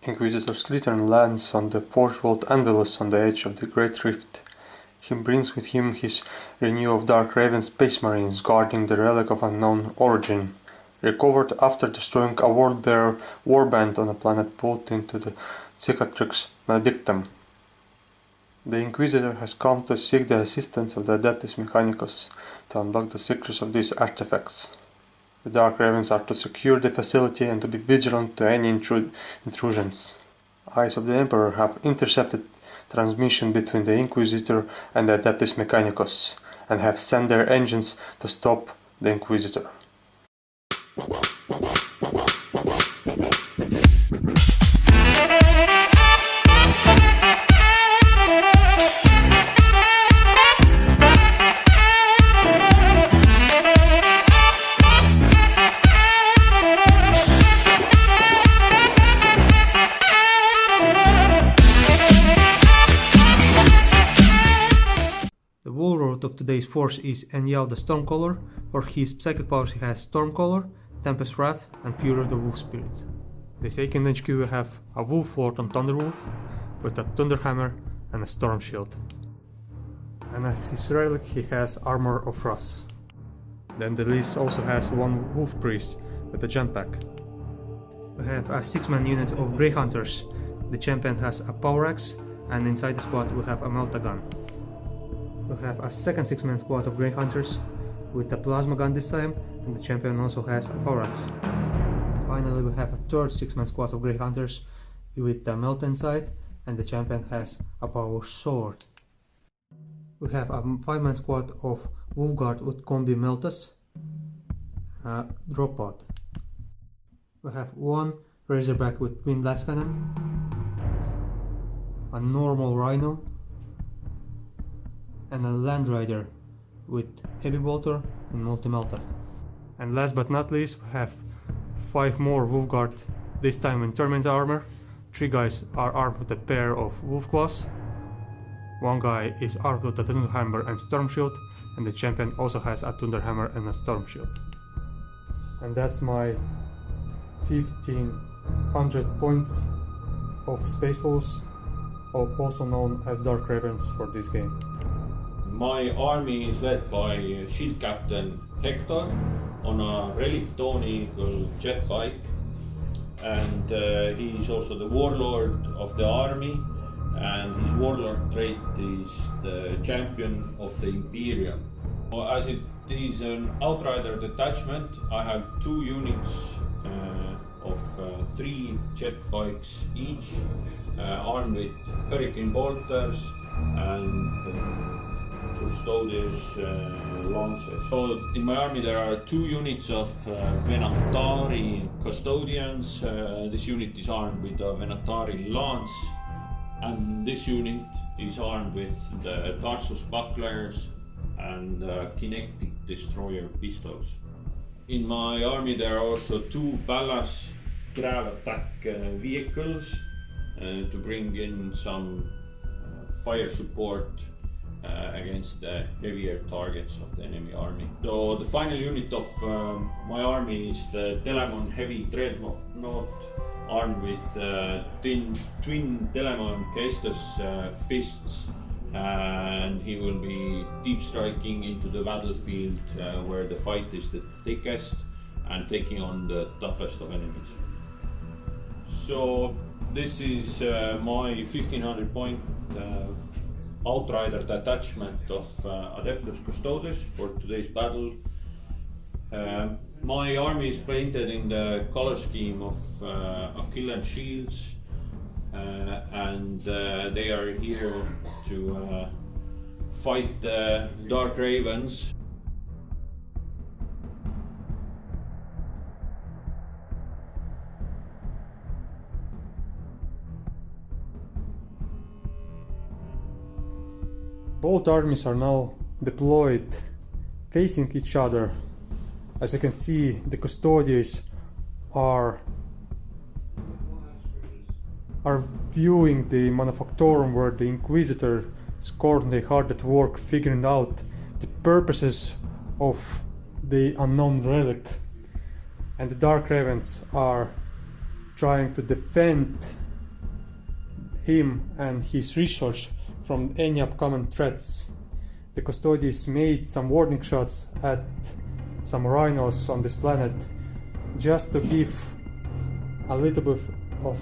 Inquisitor Slytherin lands on the Forge-Vault Anvilus on the edge of the Great Rift. He brings with him his retinue of Dark Raven Space Marines guarding the relic of unknown origin, recovered after destroying a World-Bearer warband on a planet pulled into the Cicatrix Maledictum. The Inquisitor has come to seek the assistance of the Adeptus Mechanicus to unlock the secrets of these artifacts. The Dark Ravens are to secure the facility and to be vigilant to any intrusions. Eyes of the Emperor have intercepted transmission between the Inquisitor and the Adeptus Mechanicus, and have sent their engines to stop the Inquisitor. The warlord of today's force is Tanel the Stormcaller. For his psychic powers he has Stormcaller, Tempest Wrath and Fury of the Wolf Spirit. The second HQ we have a Wolf Lord on Thunderwolf with a Thunderhammer and a Storm Shield. And as his relic he has Armor of Russ. Then the list also has one Wolf Priest with a jump pack. We have a 6-man unit of Grey Hunters. The champion has a Power Axe, and inside the squad we have a Melta Gun. We have a second 6-man squad of Grey Hunters with a Plasma Gun this time, and the champion also has a Power Axe. Finally we have a third 6-man squad of Grey Hunters with a Melta inside, and the champion has a Power Sword. We have a 5-man squad of Wolfguard with Combi Meltas, a Drop Pod. We have one Razorback with Twin Blast Cannon, a normal Rhino, and a Land Rider with Heavy Bolter and Multi-Melta. And last but not least we have 5 more Wolfguard, this time in Torment armor. 3 guys are armed with a pair of Wolf Claws, 1 guy is armed with a Thunderhammer and Storm Shield, and the champion also has a Thunderhammer and a Storm Shield. And that's my 1500 points of Space Wolves, also known as Dark Ravens, for this game. My army is led by Shield Captain Hector on a Relic Dawn Eagle jet bike, and he is also the warlord of the army, and his warlord trait is the champion of the Imperium. As it is an Outrider detachment, I have 2 units of 3 jet bikes each, armed with Hurricane Bolters and Custodes launches. So in my army there are 2 units of Venatari Custodians. This unit is armed with a Venatari lance, and this unit is armed with the Tarsus bucklers and kinetic destroyer pistols. In my army there are also 2 Ballas grav attack vehicles to bring in some fire support against the heavier targets of the enemy army. So the final unit of my army is the Telemon Heavy Dreadnought, armed with twin Telemon Kestus fists, and he will be deep striking into the battlefield where the fight is the thickest and taking on the toughest of enemies. So this is my 1500 point Outrider detachment of Adeptus Custodes for today's battle. My army is painted in the color scheme of Achillean shields, and they are here to fight the Dark Ravens. Both armies are now deployed, facing each other. As you can see, the Custodes are viewing the Manufactorum, where the Inquisitor is currently hard at work figuring out the purposes of the unknown relic, and the Dark Ravens are trying to defend him and his research from any upcoming threats. The Custodes made some warning shots at some rhinos on this planet just to give a little bit of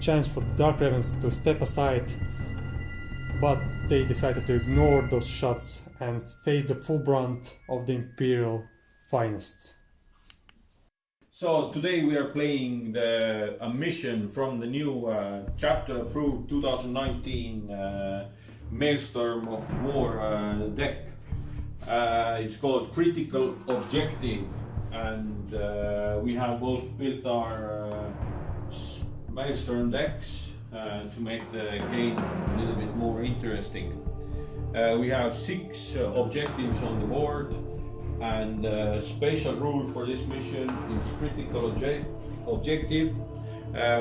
chance for the Dark Ravens to step aside, but they decided to ignore those shots and face the full brunt of the Imperial finest. So today we are playing a mission from the new chapter approved 2019 Maelstrom of War deck. It's called Critical Objective, and we have both built our Maelstrom decks to make the game a little bit more interesting. We have 6 objectives on the board, and the special rule for this mission is critical objective,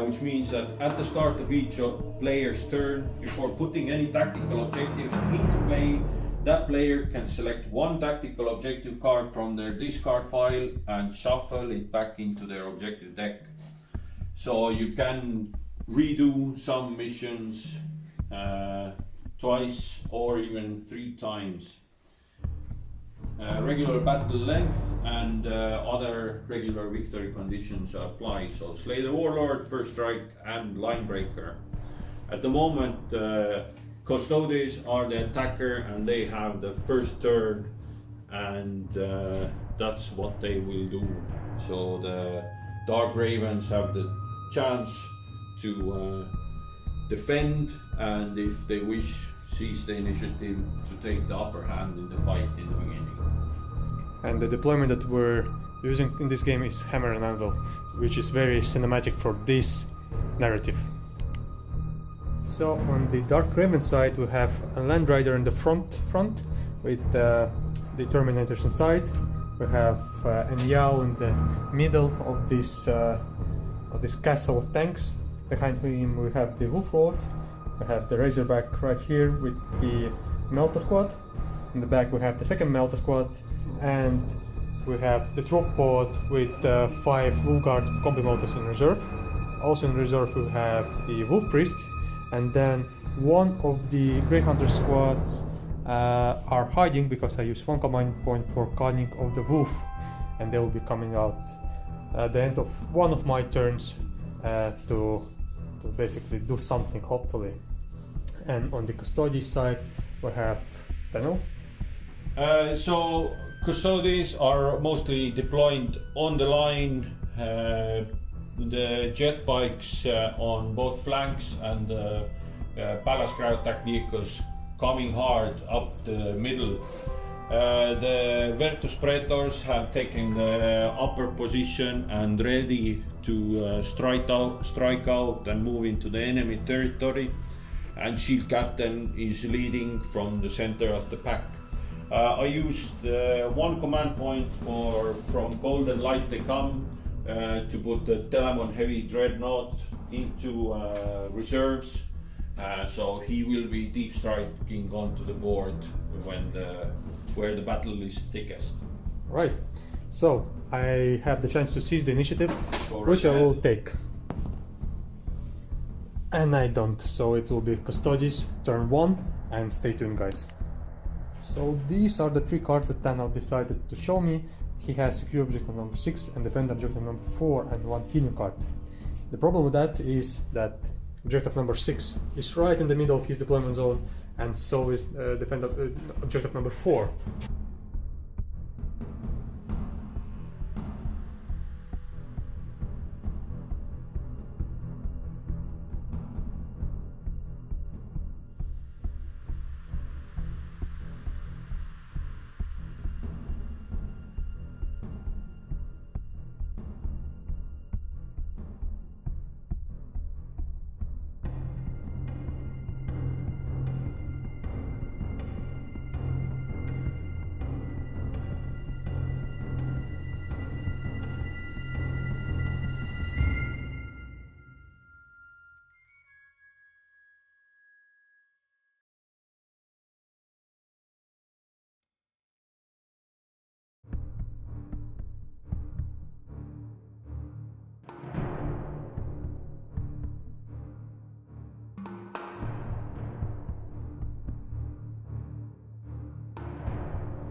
which means that at the start of each player's turn, before putting any tactical objectives into play, that player can select one tactical objective card from their discard pile and shuffle it back into their objective deck. So you can redo some missions twice or even 3 times. Regular battle length and other regular victory conditions apply. So slay the warlord, first strike, and line breaker. At the moment, Custodes are the attacker and they have the first turn, and that's what they will do. So the Dark Ravens have the chance to defend, and if they wish, seize the initiative to take the upper hand in the fight in the beginning. And the deployment that we're using in this game is Hammer and Anvil, which is very cinematic for this narrative. So on the Dark Raven side, we have a Land Rider in the front with the Terminators inside. We have Enyal in the middle of this castle of tanks. Behind him we have the Wolf Lord. We have the Razorback right here with the Melta Squad. In the back we have the second Melta Squad, and we have the drop pod with 5 Wolfguard combi Meltas in reserve. Also in reserve we have the Wolf Priest, and then one of the Grey Hunter squads are hiding because I use 1 command point for Cunning of the Wolf, and they will be coming out at the end of one of my turns to basically do something, hopefully. And on the Custodes side we have Tanel. So Custodes are mostly deployed on the line, the jet bikes on both flanks, and the ballast ground attack vehicles coming hard up the middle. The Virtus Praetors have taken the upper position and ready to strike out and move into the enemy territory, and Shield Captain is leading from the center of the pack. I used 1 command point from Golden Light They Come to put the Telamon Heavy Dreadnought into reserves, so he will be deep striking onto the board where the battle is thickest. Right, so I have the chance to seize the initiative, which I will take. And I don't, so it will be Custodes, turn 1, and stay tuned, guys. So these are the 3 cards that Tanel decided to show me. He has secure objective number 6 and defend objective number 4 and 1 hidden card. The problem with that is that objective number 6 is right in the middle of his deployment zone, and so is defend objective number 4.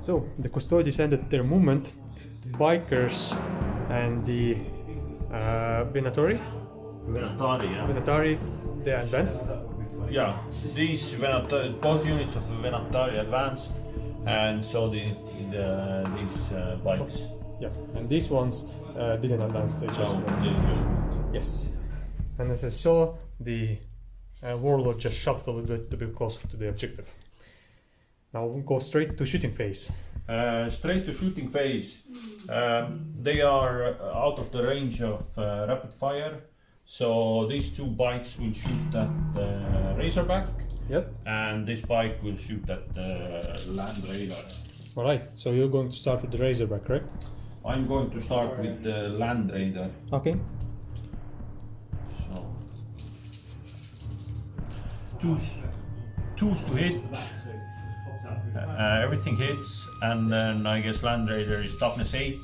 So the Custodes ended their movement. The bikers and the Venatari, they advanced. Yeah, these both units of Venatari advanced, and so did these bikes. Yeah, and these ones didn't advance. They just yes. And as I saw, the warlord just shoved a little bit to be closer to the objective. Now we'll go straight to shooting phase. Straight to shooting phase. They are out of the range of rapid fire, so these two bikes will shoot at the Razorback. Yep. And this bike will shoot at the Land Raider. Alright, so you're going to start with the Razorback, correct? I'm going to start with the Land Raider. Okay. So, twos to hit. Everything hits, and then I guess Land Raider is toughness 8.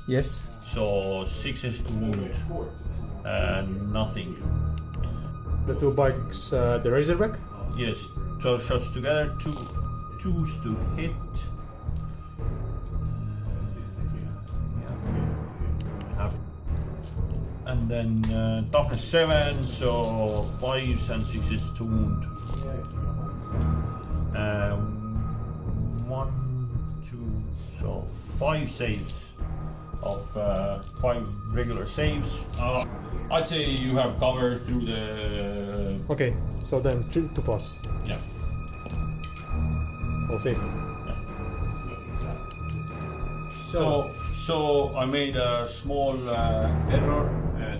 Yes. So 6s to wound. Nothing. The two bikes, the Razorback? Yes, 12 shots together, twos to hit. And then toughness 7, so 5s and 6s to wound. 1, 2, so 5 saves of 5 regular saves. I'd say you have cover through the. Okay, so then 2 plus. Yeah. All saved. So I made a small error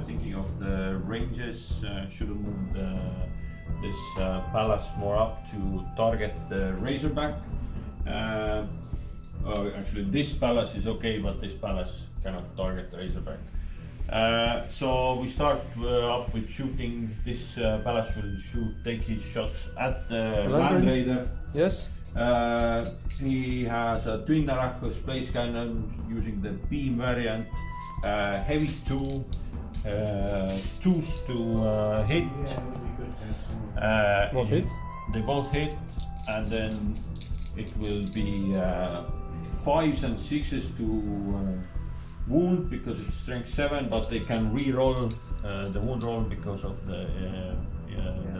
thinking of the ranges. Should have moved this palace more up to target the Razorback. Actually, this palace is okay, but this palace cannot target the Razorback. So we start up with shooting. This palace will take his shots at the Land Raider. Yes. He has a twin Arachos place cannon using the beam variant. Heavy 2, 2s to hit. Both hit? They both hit, and then it will be 5s and 6s to wound because it's strength 7, but they can re-roll the wound roll because of the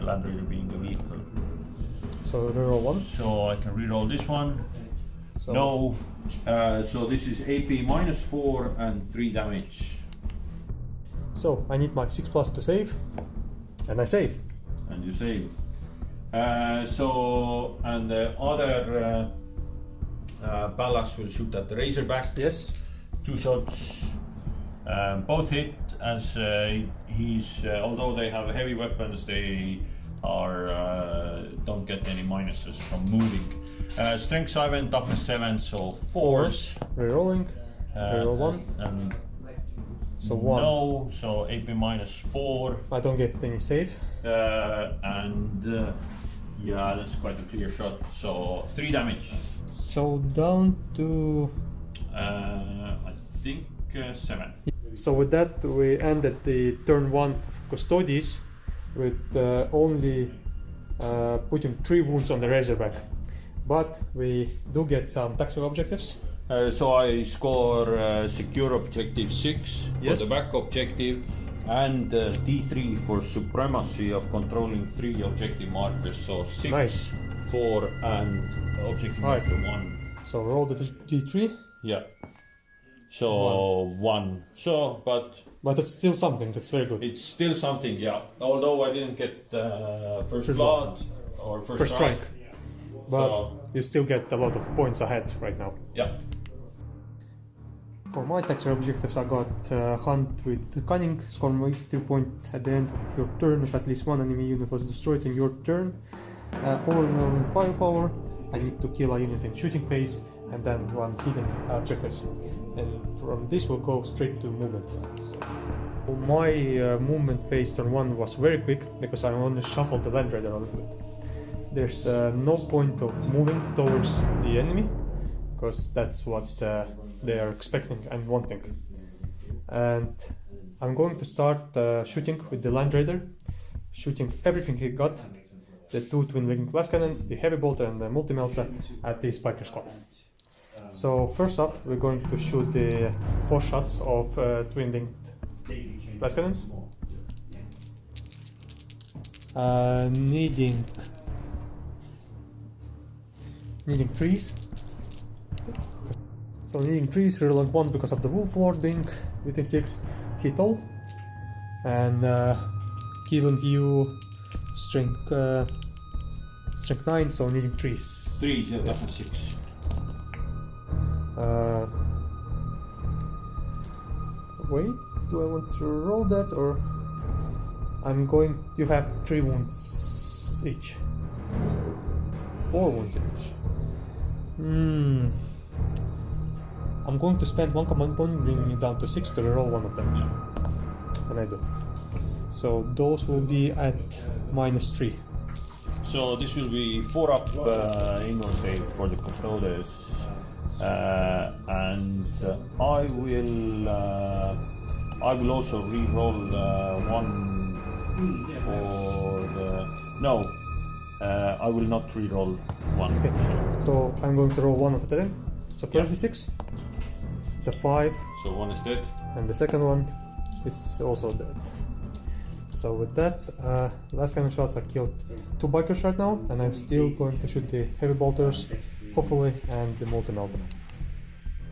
Land Raider being the vehicle. So reroll 1. So I can re-roll this one. So No. So this is AP -4 and 3 damage. So I need my 6 plus to save, and I save. And you save. And the other Palace will shoot at the Razorback. Yes. 2 shots, both hit, as although they have heavy weapons, they don't get any minuses from moving. Strength 7, toughness 7, so 4s. Rerolling. Reroll 1. And So 1. No, so AP -4. I don't get any save. Yeah, that's quite a clear shot. So 3 damage. So down to. I think 7. So with that, we ended the turn 1 of Custodes with only putting 3 wounds on the Razorback. But we do get some tactical objectives. So I score secure objective 6 Yes. for the back objective, and D3 for supremacy of controlling 3 objective markers. So 6, Nice. 4, and objective Right. marker 1. So roll the D3. Yeah. So 1. So, But it's still something, that's very good. it's still something, yeah. Although I didn't get first blood or first strike. But So, you still get a lot of points ahead right now. yeah. For my tactical objectives, I got hunt with cunning, score victory point at the end of your turn if at least one enemy unit was destroyed in your turn. Overwhelming firepower, I need to kill a unit in shooting phase, and then 1 hidden objectives. And from this we'll go straight to movement. My movement phase turn 1 was very quick because I only shuffled the Land Raider a little bit. There's no point of moving towards the enemy because that's what they are expecting and wanting. And I'm going to start shooting with the Land Raider, shooting everything he got, the 2 twin legging glass cannons, the heavy bolter and the multi-melter at the spiker squad. So first off, we're going to shoot the 4 shots of twin-linked blast cannons. Needing 3s. So needing 3s, reroll on 1 because of the wolf lord being within 6, hit all, and killing you strength 9, so needing 3s. 3s, yeah, that's a 6. Wait, do I want to roll that or I'm going? You have 3 wounds each. 4 wounds each. I'm going to spend 1 command point, bringing me down to 6 to reroll one of them. And I do. So those will be at -3. So this will be 4 up inward save for the Custodes, and I will also re-roll 1 for the. No, I will not re-roll 1. Okay. So I'm going to roll 1 of them. So first d6. It's a 5. So 1 is dead. And the second one is also dead. So with that, last cannon shots I killed 2 bikers right now, and I'm still going to shoot the heavy bolters, hopefully, and the multi-melter.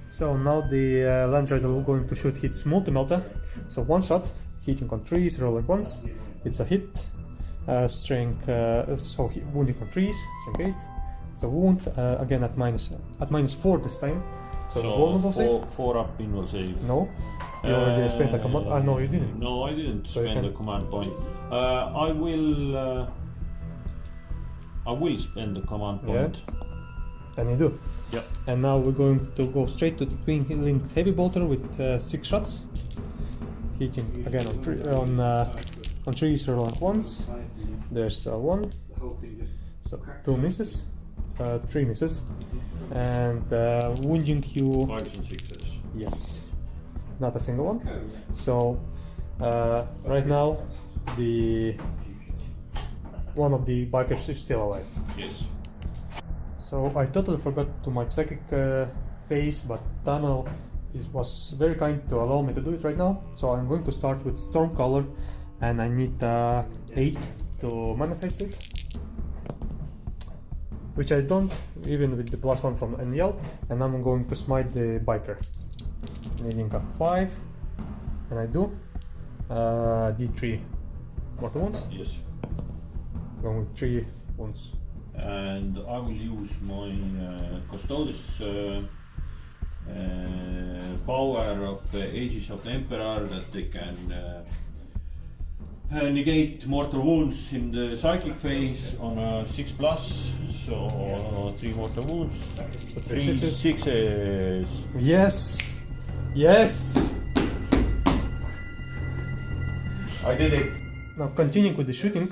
So now the Land Raider will going to shoot his multi-melter. So 1 shot, hitting on 3s, rolling once. It's a hit, strength, so wounding on 3s, strength 8. It's a wound, again at -4 this time. So vulnerable save? 4 up inward save. No. You already spent a command. No, you didn't. No, I didn't So spend a command point. I will spend the command point. And you do. Yep. And now we're going to go straight to the twin-linked heavy bolter with 6 shots. Hitting again on 3s, roll once. There's 1. So 2 misses. 3 misses. And wounding you. 5s and 6s. Yes. Not a single one. So right now one of the bikers is still alive. Yes. So I totally forgot to my psychic phase, but Tanel was very kind to allow me to do it right now. So I'm going to start with Stormcaller, and I need 8 to manifest it, which I don't, even with the +1 from NL, and I'm going to smite the biker. Needing a 5, and I do. D3 mortal wounds. Yes. Going with 3 wounds. And I will use my Custodes power of Aegis of the Emperor, that they can negate mortal wounds in the psychic phase on a 6+, so 3 mortal wounds. So 3 6s. Yes! Yes! I did it. Now continuing with the shooting,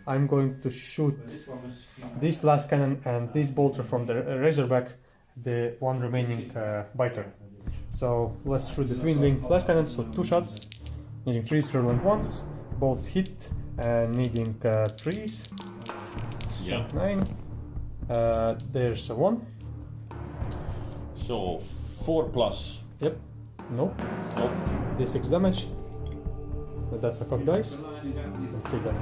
I'm going to shoot this last cannon and this bolter from the Razorback, the one remaining biker. So let's shoot the twin-linked last cannon, so 2 shots, needing 3s, rolling once, both hit, and needing 3s. Yeah. 9. There's a 1. So 4+. Yep. Nope. Nope. D6 damage. That's a cock dice. Take that.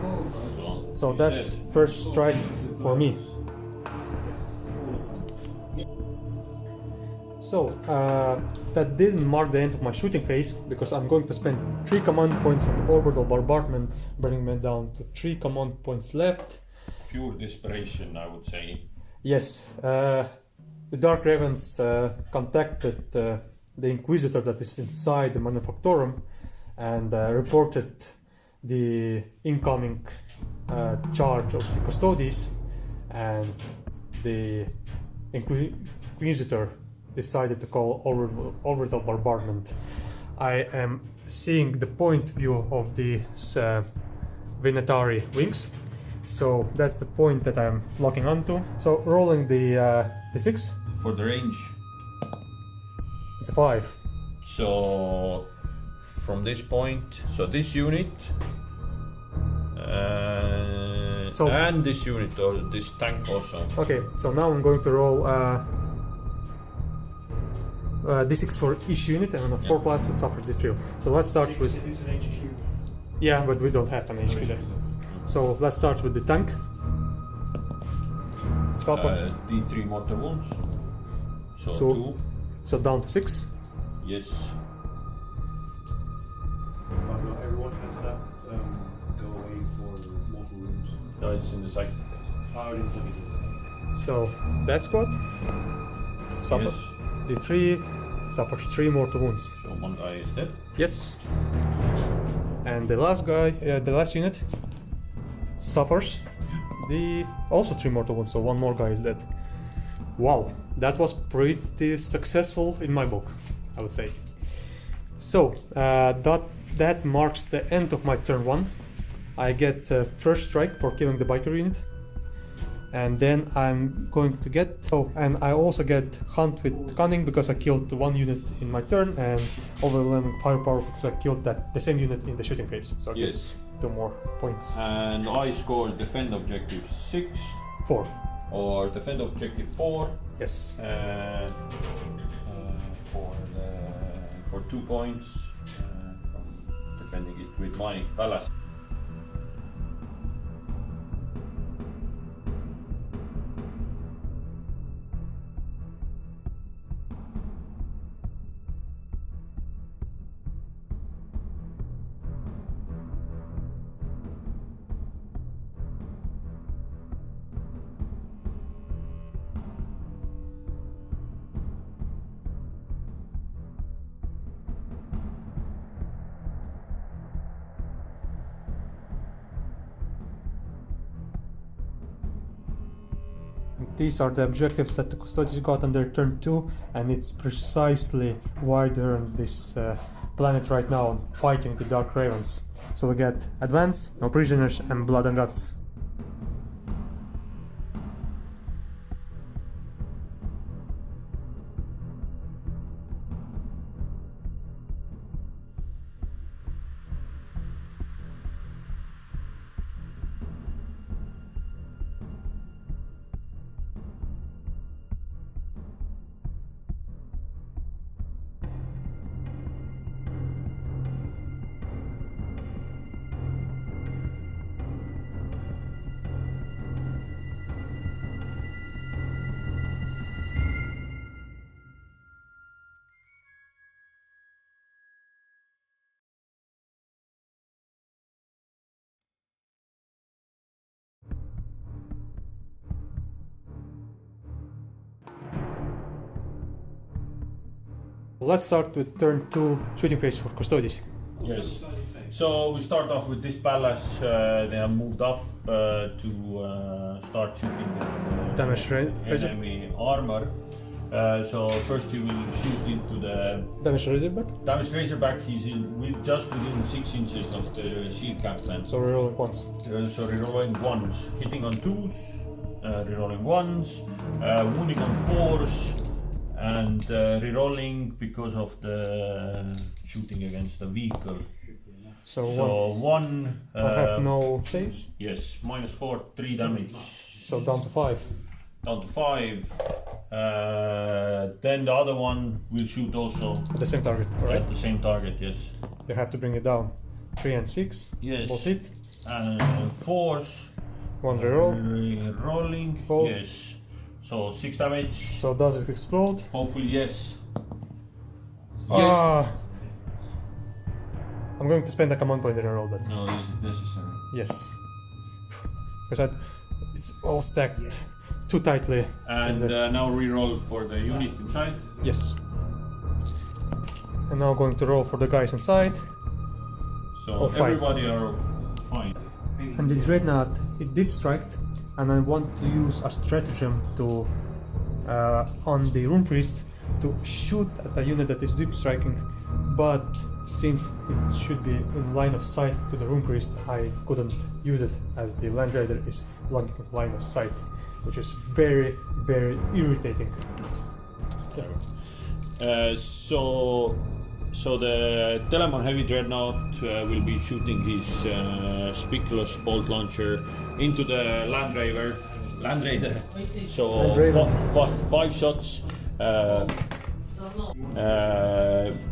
So that's first strike for me. So that didn't mark the end of my shooting phase, because I'm going to spend 3 command points on orbital bombardment, bringing me down to 3 command points left. Pure desperation, I would say. Yes, the Dark Ravens contacted the Inquisitor that is inside the Manufactorum, and reported the incoming charge of the Custodes, and the Inquisitor decided to call orbital bombardment. I am seeing the point view of the Venetari wings, so that's the point that I'm locking onto. So rolling the 6. For the range. It's a 5. So from this point, so this unit and this unit, or this tank also. Okay, so now I'm going to roll d6 for each unit, and on a 4+, it suffers d3. So let's start with. It's an HQ. Yeah, but we don't have an HQ there. So let's start with the tank. Suffer. D3 mortal wounds. So So- 2. So down to 6. Yes. But not everyone has that go away for mortal wounds. No, it's in the psychic phase. Oh, I didn't say it. So that squad. Suffer. Yes. D3. Suffers 3 mortal wounds. So one guy is dead. Yes. And the last guy, the last unit, suffers also 3 mortal wounds, so 1 more guy is dead. Wow, that was pretty successful in my book, I would say. So that marks the end of my turn 1. I get first strike for killing the biker unit, and then I'm going to get and I also get hunt with cunning because I killed 1 unit in my turn, and overwhelming firepower because I killed the same unit in the shooting phase. So I get Yes. 2 more points. And I scored defend objective 6 4. or defend objective 4 Yes. for 2 points from defending it with my ballast. And these are the objectives that the Custodes got on their turn 2, and it's precisely why they're on this planet right now, fighting the Dark Ravens. So we get Advance, No Prisoners, and Blood and Guts. Let's start with turn 2 shooting phase for Custodes. Yes. So we start off with this palace. They have moved up to start shooting the Damage razor. enemy armor. So first he will shoot into the Damage Razorback. damage razorback. He's just within 6 inches of the shield captain. So we're rolling once. So rerolling ones, hitting on 2s, rerolling 1s, wounding on 4s, and rerolling because of the shooting against the vehicle. So one. I have no saves. Yes, -4, 3 damage. So down to 5. Down to 5. Then the other one will shoot also At the same target, alright? at the same target. Yes. You have to bring it down. 3 and 6. Yes. Both hit. 4s. 1 reroll. Rerolling. Hold. Yes. So 6 damage. So does it explode? Hopefully yes. Ah! I'm going to spend a command point in a roll, but No, is it necessary? yes. Because it's all stacked too tightly. And now reroll for the unit inside. Yes. And now going to roll for the guys inside. So fine. everybody are fine. And the Dreadnought, it deep striked, and I want to use a stratagem to on the Rune Priest to shoot at a unit that is deep striking, but since it should be in line of sight to the Rune Priest, I couldn't use it as the Land Raider is blocking line of sight, which is very, very irritating. So the Telemon Heavy Dreadnought will be shooting his Spiculous Bolt Launcher into the Land Raider. So Land Raider. 5 shots.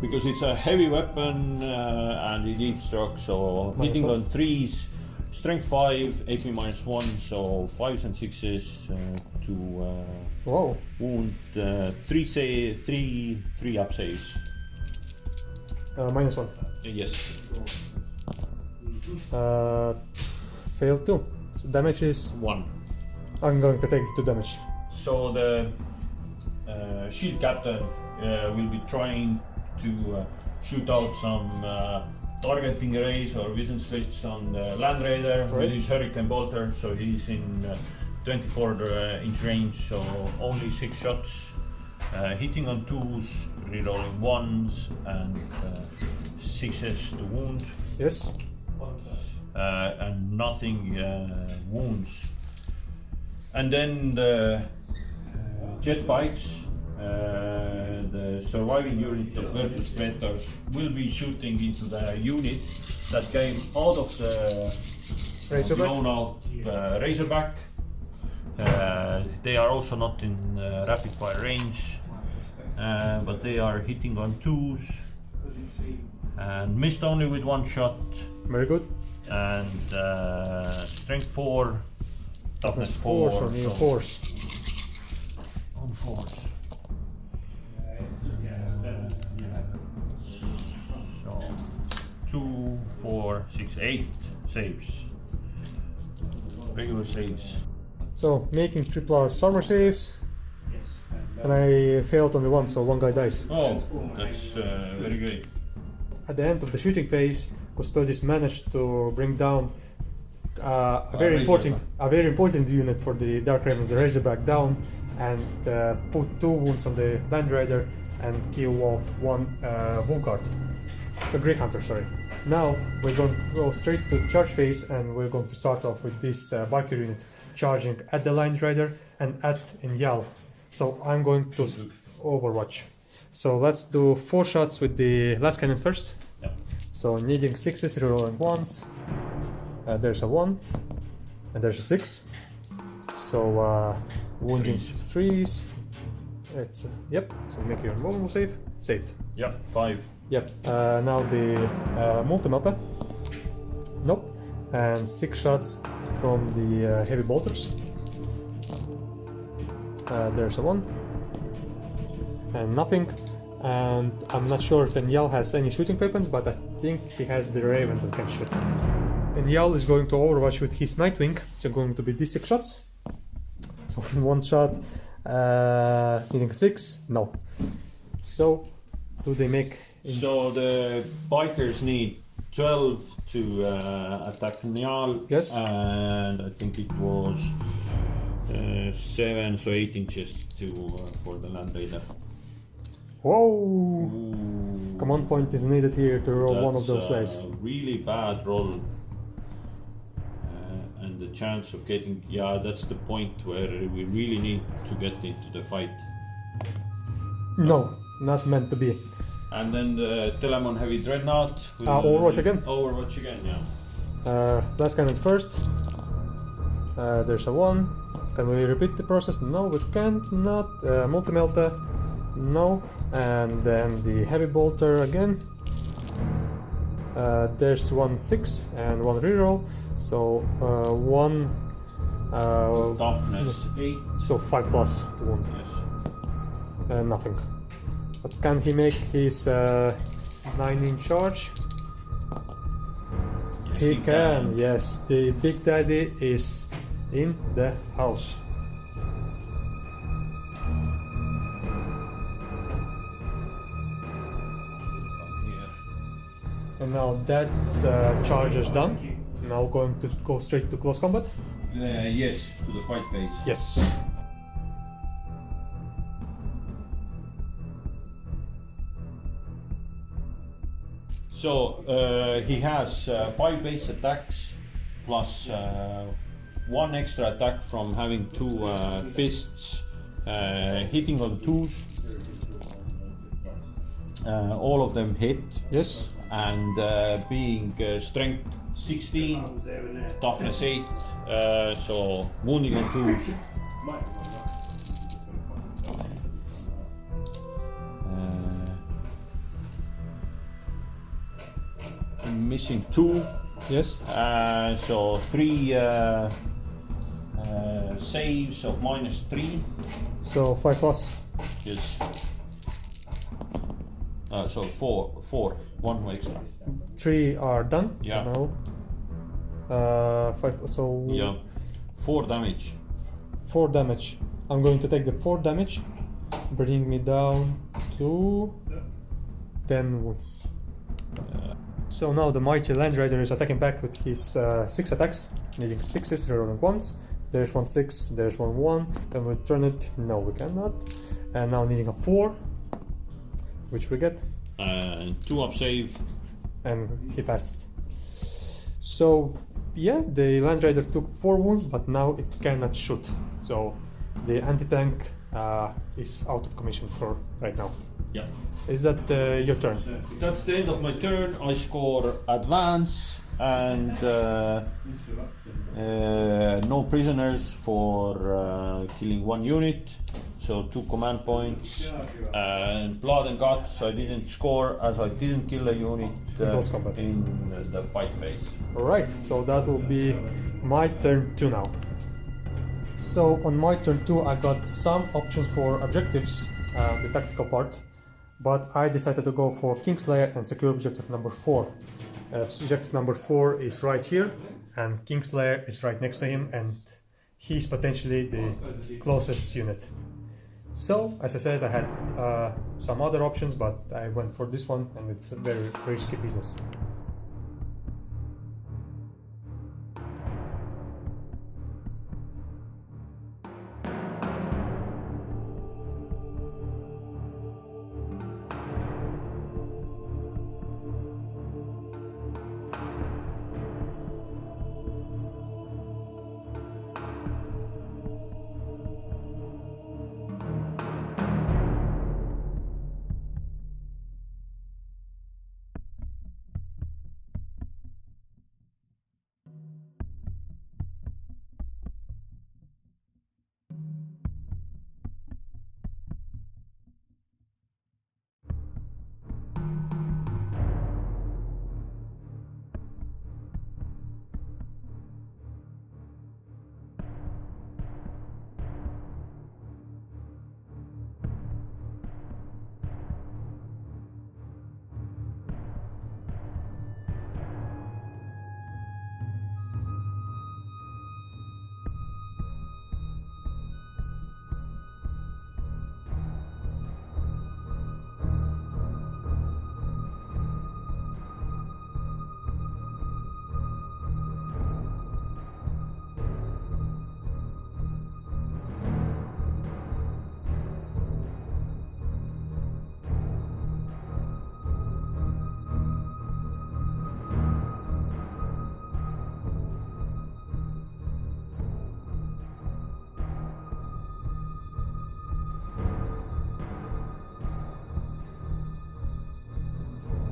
Because it's a heavy weapon and it deep struck, so hitting on 3s, strength 5, AP -1, so 5s and 6s to Wow. wound 3 up saves. -1. Yes, Failed 2. So damage is. 1. I'm going to take the 2 damage. So the shield captain will be trying to shoot out some targeting rays or vision slits on the Land Raider with his Hurricane Bolter. So he's in 24-inch range, so only 6 shots. Hitting on 2s, rerolling 1s, and 6s to wound. Yes. And nothing wounds. And then the jet bikes, the surviving unit of Virtus Predators will be shooting into the unit that came out of the Razorback? blown out Razorback. They are also not in rapid fire range, but they are hitting on 2s and missed only with 1 shot. Very good. And strength 4, toughness 4, So new force. on force. So 2, 4, 6, 8 saves. Regular saves. So making 3+ armor saves. And I failed only 1, so 1 guy dies. Oh, that's very great. At the end of the shooting phase, Custodes managed to bring down a very important unit for the Dark Ravens, the Razorback, down, and put 2 wounds on the Land Raider and kill off 1 Vulgard, the Greek Hunter. Sorry. Now we're going to go straight to the charge phase, and we're going to start off with this biker unit charging at the Land Raider and at Enyal. So I'm going to Overwatch. So let's do 4 shots with the last cannon first. Yep. So needing 6s, rerolling 1s. There's a 1, and there's a 6. So wounding 3s. It's yep. So make your normal save. Saved. Yep, 5. Yep. Now the multi-melta. Nope. And 6 shots from the heavy bolters. There's a 1. And nothing. And I'm not sure if Enyal has any shooting weapons, but I think he has the Raven that can shoot. Enyal is going to Overwatch with his Nightwing. So going to be D6 shots. So 1 shot. Needing 6? No. So do they make? So the bikers need 12 to attack Nial. Yes. And I think it was 7, so 8 inches to for the Land Raider. Whoa! Ooh, Command point is needed here to roll one of those dice. Really bad roll. And the chance of getting, that's the point where we really need to get into the fight. No, not meant to be. And then the Telemon Heavy Dreadnought. Overwatch again? Overwatch again, yeah. Last cannon first. There's a 1. Can we repeat the process? No, we can't. Not. Multi-melta. No. And then the heavy bolter again. There's 1 6 and 1 reroll. So 1. Toughness 8. So 5+ to wound. Yes. Nothing. But can he make his 9-inch charge? Yes, He can, yes. The Big Daddy is in the house. And now that charge is done. Now going to go straight to close combat? Yes, to the fight phase. Yes. So he has 5 base attacks plus 1 extra attack from having 2 fists, hitting on 2s. All of them hit. Yes. And being strength 16, toughness 8, so wounding on 2s. I'm missing 2. Yes. So 3 saves of -3. So 5 plus. Yes. So 4. 1 extra. 3 are done. Yeah. Now. 5. So. Yeah. 4 damage. 4 damage. I'm going to take the 4 damage, bring me down to 10 wounds. So now the mighty Land Rider is attacking back with his 6 attacks, needing 6s, rerolling 1s. There's 1 6, there's 1 1. Can we turn it? No, we cannot. And now needing a 4, which we get. 2 up save. And he passed. So yeah, the Land Rider took 4 wounds, but now it cannot shoot. So the anti-tank is out of commission for right now. Yeah. Is that your turn? That's the end of my turn. I score advance and no prisoners for killing 1 unit. So 2 command points. And blood and guts I didn't score as I didn't kill a unit in the fight phase. Alright, so that will be my turn 2 now. So on my turn 2 I got some options for objectives, the tactical part, but I decided to go for Kingslayer and secure objective number 4. Objective number 4 is right here, and Kingslayer is right next to him, and he's potentially the closest unit. So, as I said, I had some other options, but I went for this one, and it's a very risky business.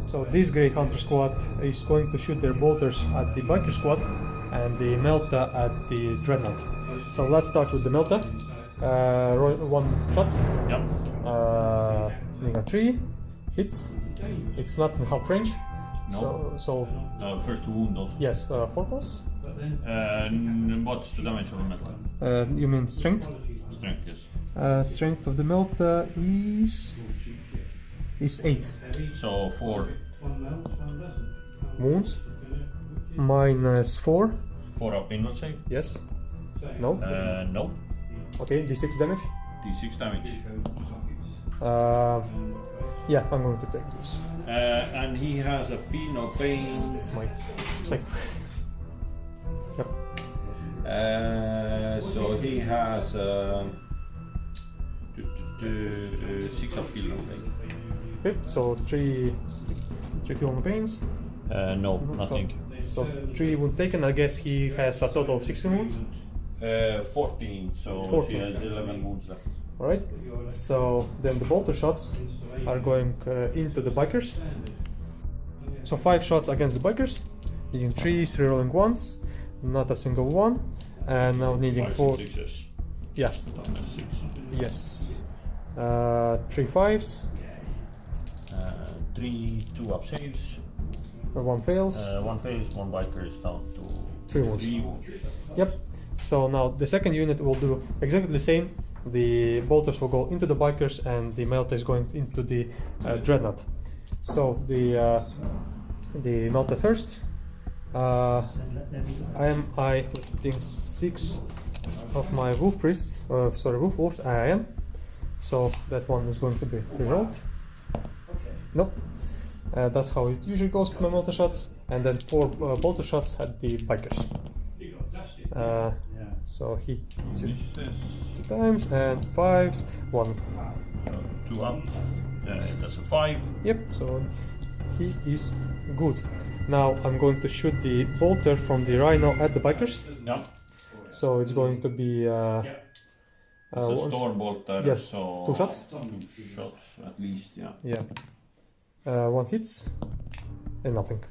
So this Grey Hunter squad is going to shoot their bolters at the Biker squad and the Melta at the Dreadnought. So let's start with the Melta. 1 shot. Yep. Doing a 3 hits. It's not in half range. No. So First 2 wound also. yes, 4 plus. What's the damage of the metal? You mean strength? Strength, yes. Strength of the Melta is 8. So 4. Wounds. Minus 4. 4 up inward save? Yes. No. No. Okay, d6 damage. D6 damage. Yeah, I'm going to take this. And he has a feel no pain. This is my thing. Yep. So he has 6 of feel no pain. Okay, so 3 feel no pains. No, nothing. So 3 wounds taken. I guess he has a total of 16 wounds. 14, so 14. she has 11 wounds left. Alright, so then the bolter shots are going into the bikers. So 5 shots against the bikers, needing 3s, rerolling 1s, not a single one, and now needing 4. Yeah. 6. Yes. 3 5s. 3 2 up saves. One fails. One fails, one biker is down to 3 wounds. 3 wounds. Yep. So now the second unit will do exactly the same. The bolters will go into the bikers, and the melta is going into the dreadnought. So the melta first. I putting 6 of my wolf priests. Wolf lords. I am. So that one is going to be rerolled. Nope. That's how it usually goes with my melta shots. And then 4 bolter shots at the bikers. So he 2 times and 5s, 1. So 2 up, that's a 5. Yep, so he is good. Now I'm going to shoot the bolter from the rhino at the bikers. Yeah. So it's going to be It's a storm bolter. Yes, So 2 shots. 2 shots at least, yeah. Yeah. 1 hits and nothing.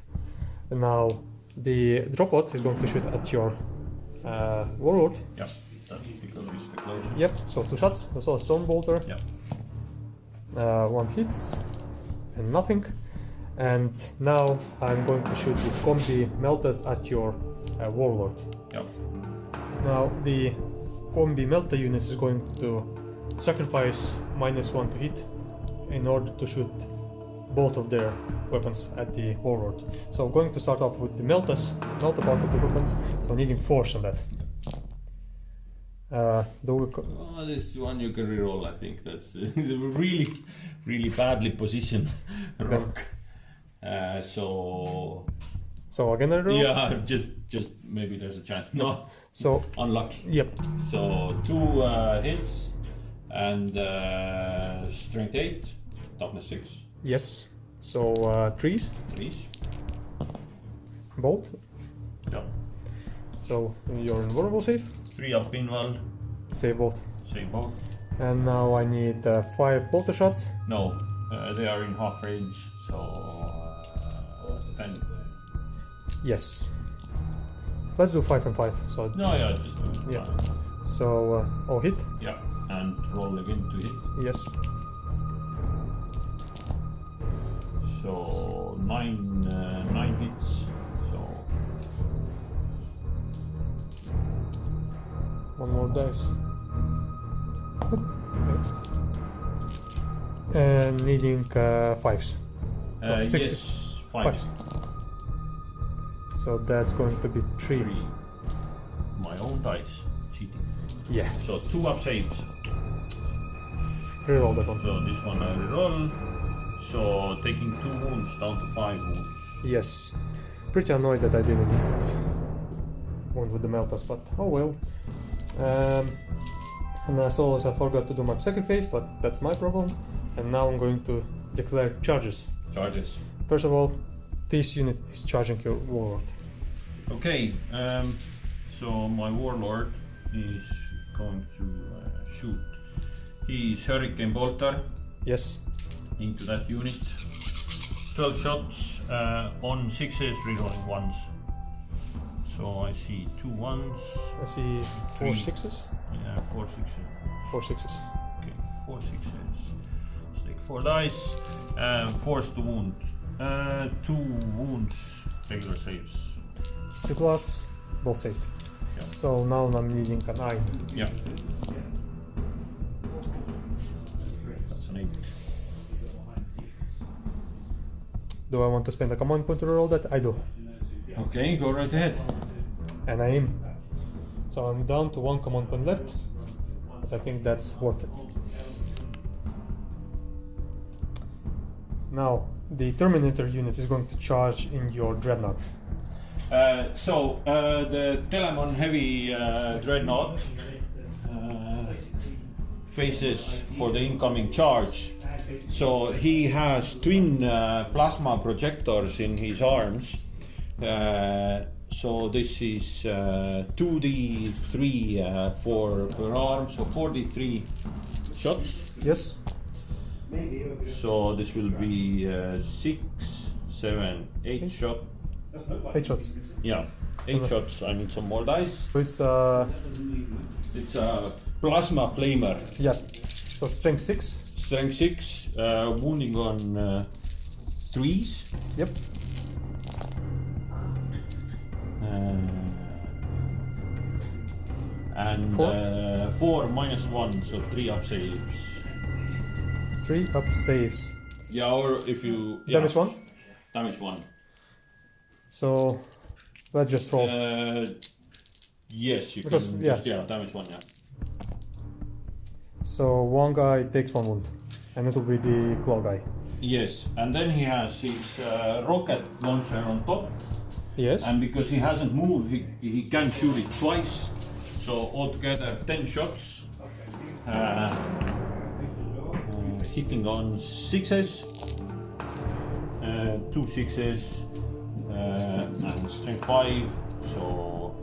And now the drop pod is going to shoot at your warlord. Yeah, that's because it's the closest. Yep, so 2 shots. That's all a storm bolter. Yeah. 1 hits and nothing. And now I'm going to shoot the combi meltas at your warlord. Yeah. Now the combi melta unit is going to sacrifice -1 to hit in order to shoot both of their weapons at the warlord. So I'm going to start off with the melta part of the weapons, so needing force on that. This one you can reroll, I think. That's really, really badly positioned rock. So again I roll? Yeah, just maybe there's a chance. No, so unlucky. Yep. So 2 hits and strength 8, toughness 6. Yes. So 3s. 3s. Bolt. Yeah. So you're invulnerable save. 3 up inval. Save both. Save both. And now I need 5 bolter shots. No, they are in half range, so 10. Yes. Let's do 5 and 5. So No, yeah, just do it. Yeah. Fine. So hit. Yeah, and roll again to hit. Yes. So 9 hits. So 1 more dice. Thanks. And needing 5s. No, 6s. yes, 5. So that's going to be 3. 3. My own dice. Cheating. Yeah. So 2 up saves. Reroll that one. So this one I reroll. So taking 2 wounds down to 5 wounds. Yes. Pretty annoyed that I didn't wound with the meltas, but oh well. And as always I forgot to do my second phase, but that's my problem. And now I'm going to declare charges. Charges. First of all, this unit is charging your warlord. Okay, so my warlord is going to shoot his hurricane bolter Yes. into that unit. 12 shots on 6s, rerolling 1s. So I see 2 1s. I see 4 3. 6s. Yeah, 4 6s. 4 6s. Okay, 4 6s. Let's take 4 dice. Force to wound. 2 wounds, regular saves. 2 plus, both saved. Yeah. So now I'm needing a 9. Yeah. That's an 8. Do I want to spend a command point to roll that? I do. Okay, go right ahead. And I am. So I'm down to 1 command point left. But I think that's worth it. Now, the Terminator unit is going to charge in your dreadnought. The Telemon Heavy Dreadnought faces for the incoming charge. So he has twin plasma projectors in his arms. So this is 2d3 for per arm, so 4d3 shots. Yes? So this will be 6, 7, 8 shot. 8 shots. Yeah, 8 shots. I need some more dice. So it's It's a plasma flamer. yeah. So strength 6. Strength 6, wounding on 3s. Yep. And 4 -1, so 3 up saves. 3 up saves. Yeah, or if you Damage 1? Damage 1. So let's just roll. Yes, you Because, can yeah. just damage 1, yeah. So one guy takes 1 wound, and it will be the claw guy. Yes, and then he has his rocket launcher on top. Yes. And because he hasn't moved, he can shoot it twice. So altogether 10 shots. Hitting on 6s. 2 6s. And strength 5. So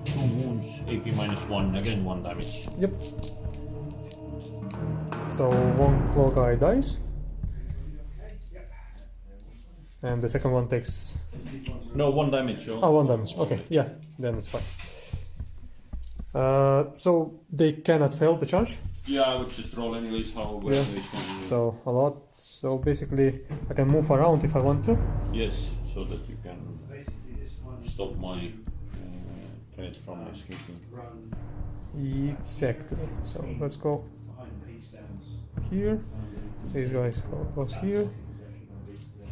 2 wounds, AP -1, again 1 damage. Yep. So one claw guy dies. And the second one takes... No, 1 damage. So. Oh, 1 damage. Okay, yeah, then it's fine. So they cannot fail the charge. Yeah, I would just roll anyways how well they can. So a lot. So basically I can move around if I want to. Yes, so that you can stop my threat from escaping. Exactly. So let's go here. These guys goes here.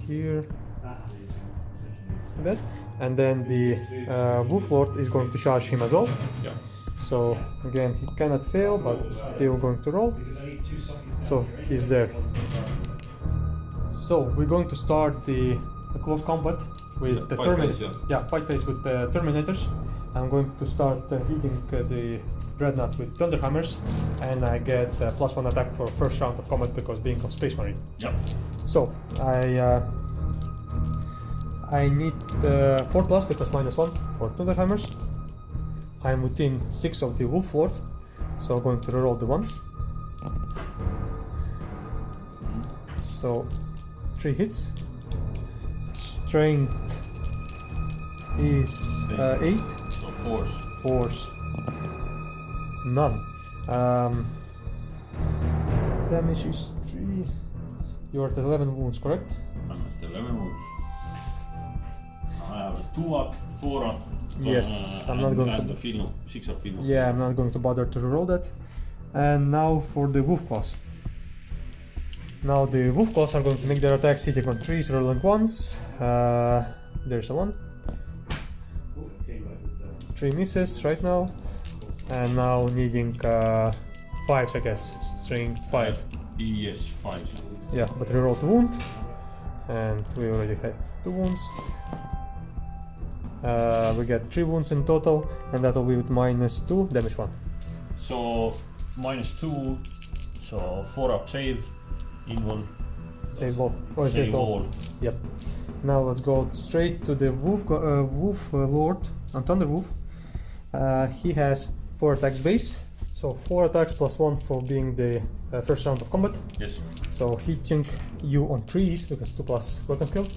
Here. That. And then the Wolf Lord is going to charge him as well. Yeah. So again, he cannot fail, but still going to roll. So he's there. So we're going to start the close combat with the fight fight phase with the Terminators. I'm going to start hitting the Dreadnought with Thunderhammers, and I get +1 attack for first round of combat because being a Space Marine. Yeah. So I need 4+ because -1 for Thunderhammers. I'm within 6 of the Wolf Lord, so I'm going to reroll the ones. So 3 hits. Strength is 8. So force. Force. None. Damage is 3. You're at 11 wounds, correct? I'm at 11 wounds. I have 2 up, 4 up. Yes, I'm not going to. And the field, 6 up field. Yeah, I'm not going to bother to reroll that. And now for the Wolf Claws. Now the Wolf Claws are going to make their attacks hitting on 3s, rolling 1s. There's a 1. 3 misses right now. And now needing 5s, I guess. Strength 5. Yes, 5. Yeah, but reroll the wound. And we already have 2 wounds. We get 3 wounds in total, and that will be with -2, damage 1. So -2, so 4 up save, in 1. Save both. Or Save all. Yep. Now let's go straight to the Wolf Lord and Thunder Wolf. He has 4 attacks base, so 4 attacks +1 for being the first round of combat. Yes. So hitting you on 3s because 2+ weapon skill.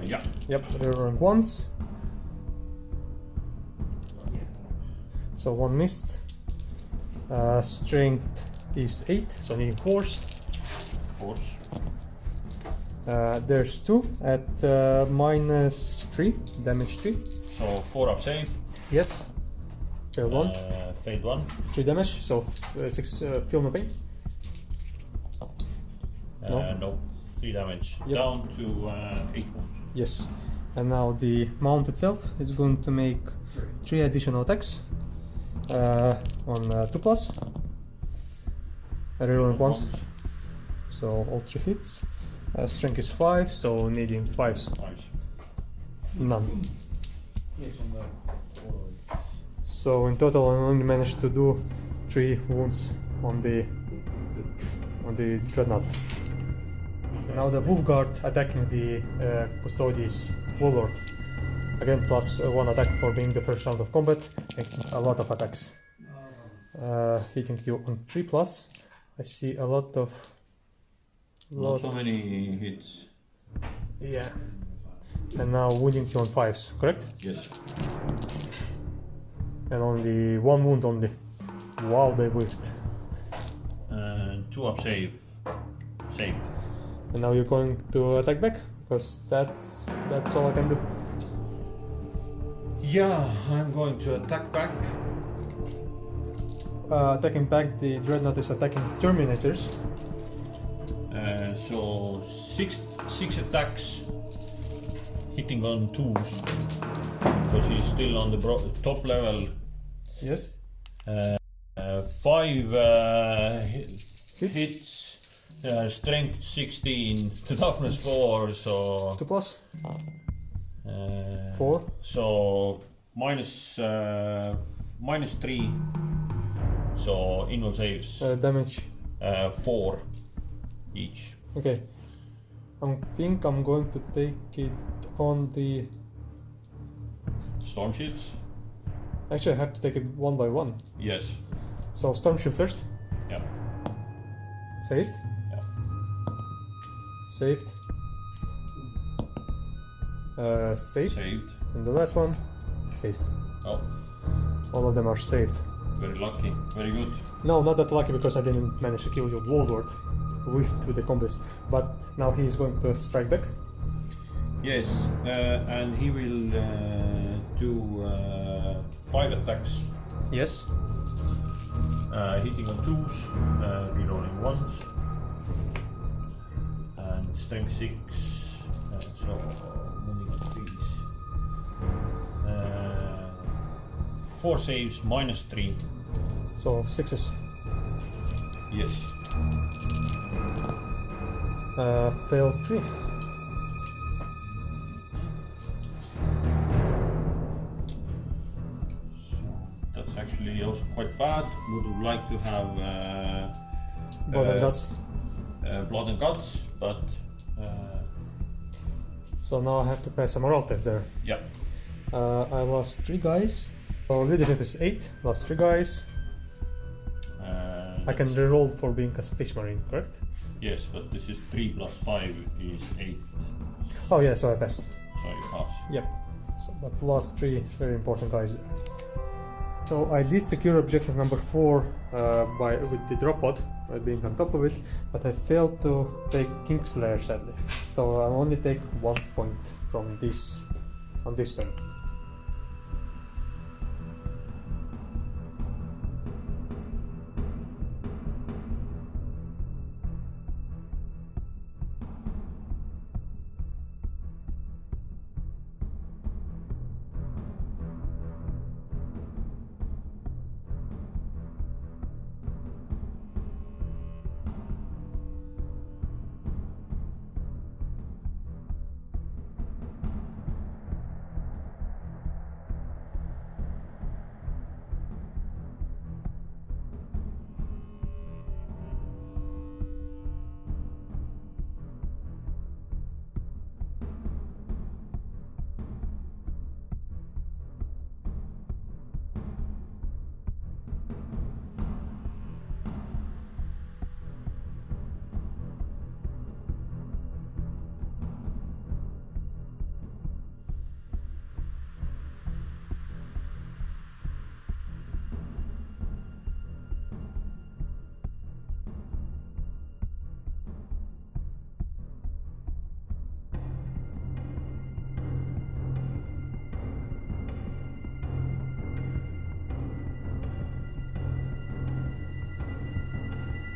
Yeah. Yep, rerolling 1s. So 1 missed. Strength is 8, so needing force. Force. There's 2 at -3, damage 3. So 4 up save. Yes. Failed 1. Failed 1. 3 damage, so 6 feel no pain. No. 3 damage. Yep. Down to 8 wounds. Yes. And now the mount itself is going to make 3 additional attacks on 2+. Rerolling 1s. So all 3 hits. Strength is 5, so needing 5s. Nice. None. So in total I only managed to do 3 wounds on the Dreadnought. Now the Wolf Guard attacking the Custodes Warlord. Again +1 attack for being the first round of combat, making a lot of attacks. Hitting you on 3+. I see a lot of... Not so many hits. Yeah. And now wounding you on 5s, correct? Yes. And only 1 wound only. Wow, they whiffed. 2 up save. Saved. And now you're going to attack back? Because that's all I can do. Yeah, I'm going to attack back. Attacking back, the Dreadnought is attacking Terminators. So six attacks, hitting on 2s, because he's still on the top level. Yes. 5 hits, strength 16, toughness 4, so 2 plus. 4. So minus 3. So invul saves Damage. 4 each. Okay. I think I'm going to take it on the. Storm shields. Actually, I have to take it one by one. Yes. So Storm Shield first. Yeah. Saved. Yeah. Saved. Saved. Saved. And the last one, saved. Oh, All of them are saved. very lucky. Very good. No, not that lucky because I didn't manage to kill your Warlord with the combos. But now he's going to strike back. Yes, and he will do 5 attacks. Yes. Hitting on 2s, rerolling 1s, and strength 6, so moving on 3s. 4 saves, minus 3. So 6s. Yes. Fail 3. That's actually also quite bad. Would have liked to have Blood and guts. blood and guts, but So now I have to pass a morale test there. yeah. I lost 3 guys. So leadership is 8. Lost 3 guys. I can reroll for being a Space Marine, correct? Yes, but this is 3 plus 5 is 8, Oh yeah, so I passed. so you pass. Yep. So that lost 3 very important guys. So I did secure objective number 4 with the drop pod by being on top of it, but I failed to take Kingslayer sadly. So I only take 1 point from this on this turn.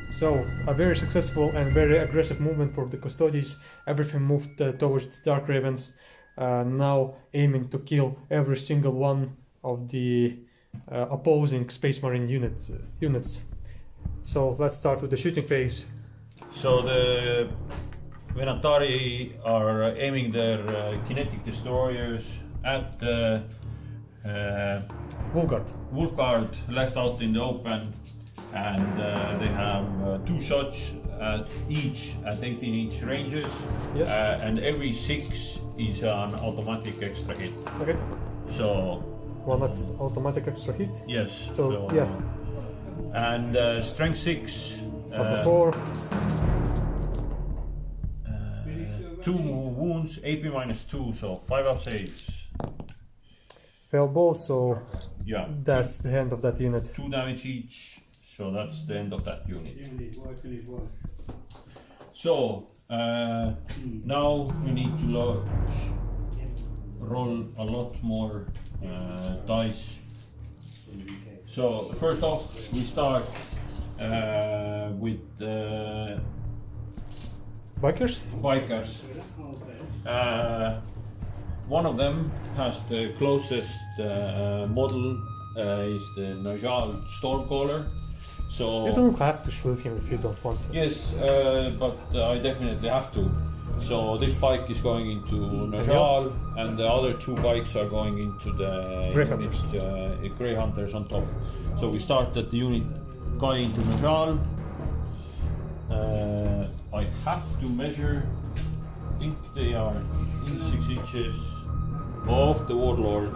So, a very successful and very aggressive movement for the Custodes. Everything moved towards the Dark Ravens, now aiming to kill every single one of the opposing Space Marine units. So, let's start with the shooting phase. So the Venatari are aiming their kinetic destroyers at the Wolfguard left out in the open, and they have 2 shots each at 18-inch ranges. Yes. And every 6 is an automatic extra hit. Okay. So One automatic extra hit. yes. So, yeah. And strength 6. Number 4. 2 wounds, AP minus 2, so 5 up saves. Failed both, so Yeah. that's the end of that unit. 2 damage each, so that's the end of that unit. So now we need to roll a lot more dice. So first off, we start with Bikers? bikers. One of them has the closest model is the Najal Stormcaller. So You don't have to shoot him if you don't want to. yes, but I definitely have to. So this bike is going into Najal, and the other two bikes are going into the Grey unit, Grey Hunters on top. So we start at the unit guy into Najal. I have to measure. I think they are in 6 inches of the Warlord,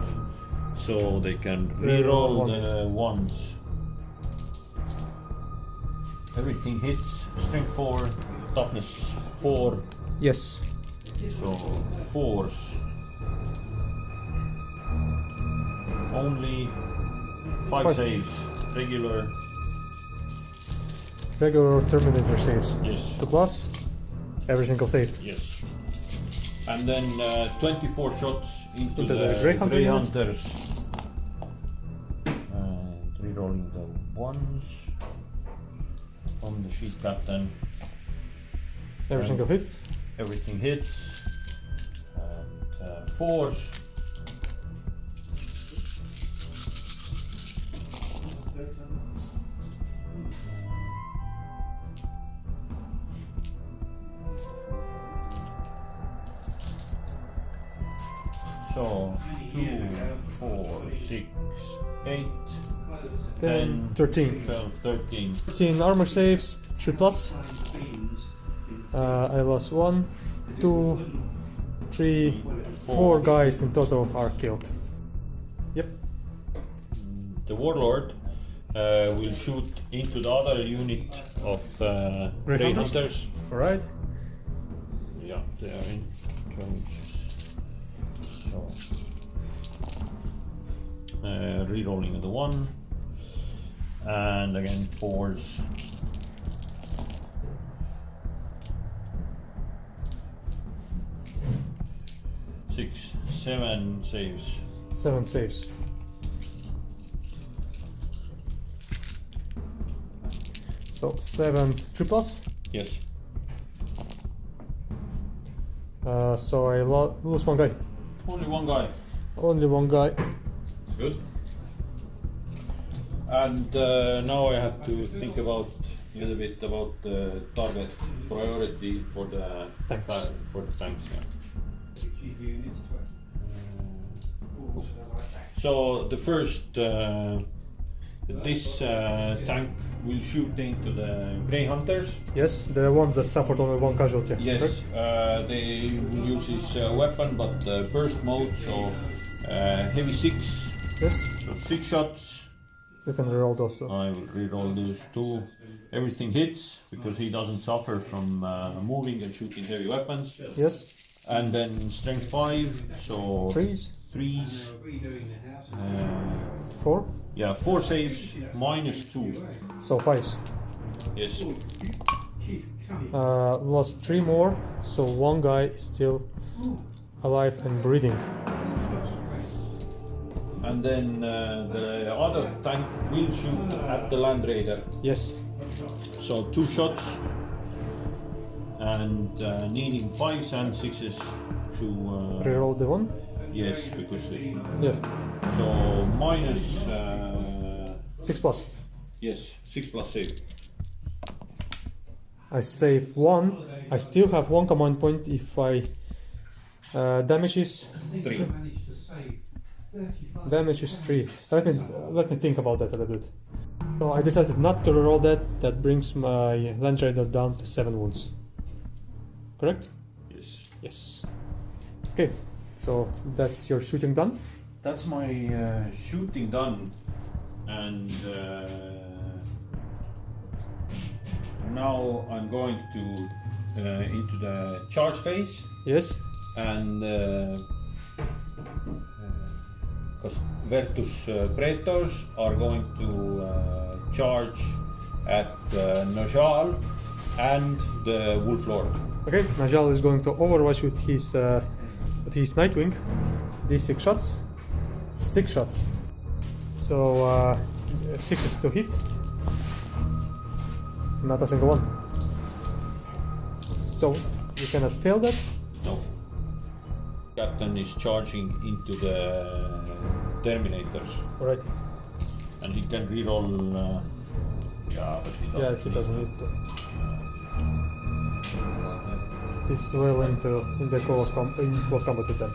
so they can reroll the ones. Everything hits. Strength 4, toughness 4. Yes. So 4s. Only 5 saves. Regular. Regular Terminator saves. Yes. 2+, every single saved. Yes. And then 24 shots into Into the the Grey Hunter Grey unit. Hunters. And rerolling the ones from the sheet captain. Every single hit. Everything hits. And 4s. So 2, 4, 6, 8, 10, 13. 12, 13. 13 armor saves, 3+. I lost 1, 2, 3, 4 guys in total are killed. Yep. The Warlord will shoot into the other unit of Grey Grey Hunters? Hunters. Alright. Yeah, they are in 12 inches. So, rerolling the 1, and again 4s. Six, 7 saves. 7 saves. So 7, 3+. Yes. So I lose 1 guy. Only 1 guy. Only 1 guy. It's good. And now I have to think about a little bit about the target priority for the Tanks. tanks. Yeah. So the first, this tank will shoot into the Grey Hunters. Yes, the ones that suffered only 1 casualty. Yes, they will use his weapon, but burst mode, so heavy 6. Yes, So 6 shots. you can reroll those 2. I will reroll those 2. Everything hits because he doesn't suffer from moving and shooting heavy weapons. Yes, And then strength 5, so 3s, 3s. 4, Yeah, 4 saves, minus 2. so 5s. Yes. Lost 3 more, so 1 guy is still alive and breathing. And then the other tank will shoot at the Land Raider. Yes, So 2 shots. And needing 5s and 6s to. reroll the 1. Yes, because. Yeah, So minus. 6+. Yes, 6+ save. I save 1. I still have 1 command point if I damages 3. Damage is 3. Let me think about that a little bit. So I decided not to reroll that. That brings my Land Raider down to 7 wounds. Correct? Yes. Yes. Okay. So that's your shooting done. That's my shooting done, and now I'm going to into the charge phase, Yes. and Vertus Praetors are going to charge at Najal and the Wolf Lord. Okay. Najal is going to overwatch with his But he's Nightwing. These 6 shots. 6 shots. So 6 is to hit. Not a single one. So you cannot fail that. No. Captain is charging into the Terminators. Alright. And he can reroll. Yeah, but He doesn't need to. He's well in the close combat with them.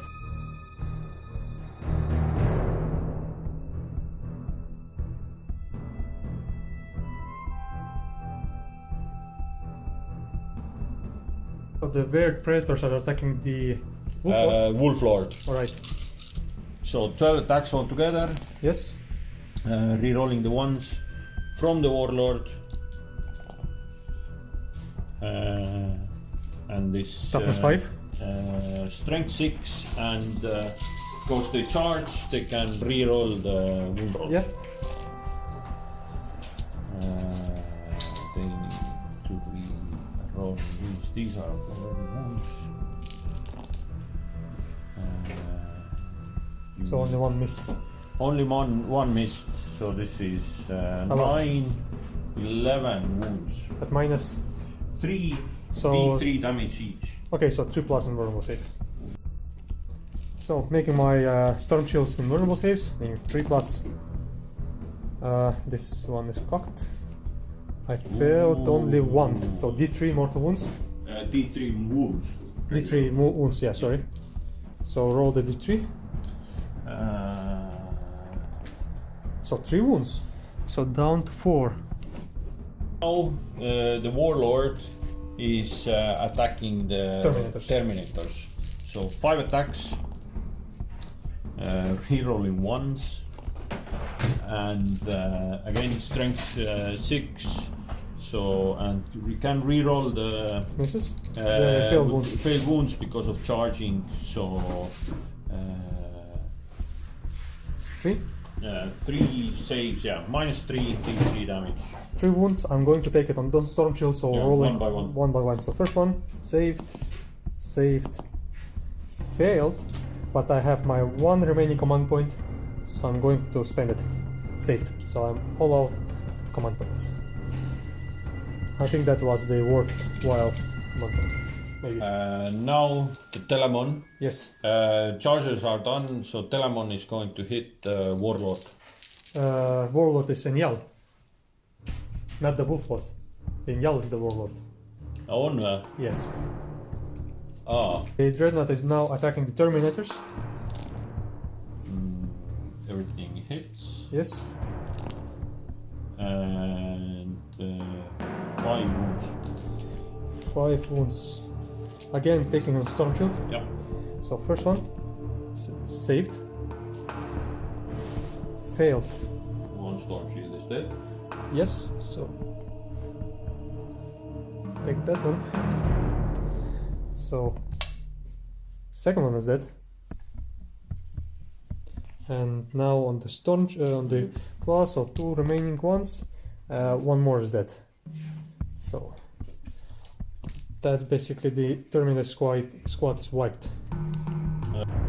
So the weird predators are attacking the Wolf Lord. Alright. So 12 attacks altogether. Yes. Rerolling the ones from the Warlord. And this Toughness 5. Strength 6, and because they charge, they can reroll the wound rolls. Yeah. They need to reroll these. These are already wounds. So only one missed. Only one missed. So this is 9, 11 wounds. At minus. 3 So D3 damage each. okay, so 3 plus invulnerable save. So making my storm shields invulnerable saves, meaning 3 plus. This one is cocked. I failed only 1, so D3 mortal wounds. D3 wounds. D3 wounds, yeah, sorry. So roll the D3. So 3 wounds. So down to 4. Now the Warlord is attacking the Terminators. So 5 attacks, rerolling ones, and again strength 6. So and we can reroll the misses. Failed wounds. failed wounds because of charging. So 3. 3 saves, yeah, minus 3, 3 damage. 3 wounds. I'm going to take it on those storm shields, so Yeah, rolling one by one. So first one saved, failed, but I have my 1 remaining command point, so I'm going to spend it. Saved, so I'm all out of command points. I think that was the worthwhile command point. Maybe. Now the Telemon. Yes. Charges are done, so Telemon is going to hit Warlord. Warlord is Enyal, not the Wolf Lord. The Enyal is the Warlord. On Yes. Ah, The Dreadnought is now attacking the Terminators. everything hits. Yes. And 5 wounds. 5 wounds. Again, taking on Storm Shield. Yeah. So first one, saved. Failed. 1 Storm Shield is dead. Yes, so take that one. So second one is dead. And now on the on the class, so 2 remaining ones, 1 more is dead. So that's basically the Terminator squad is wiped.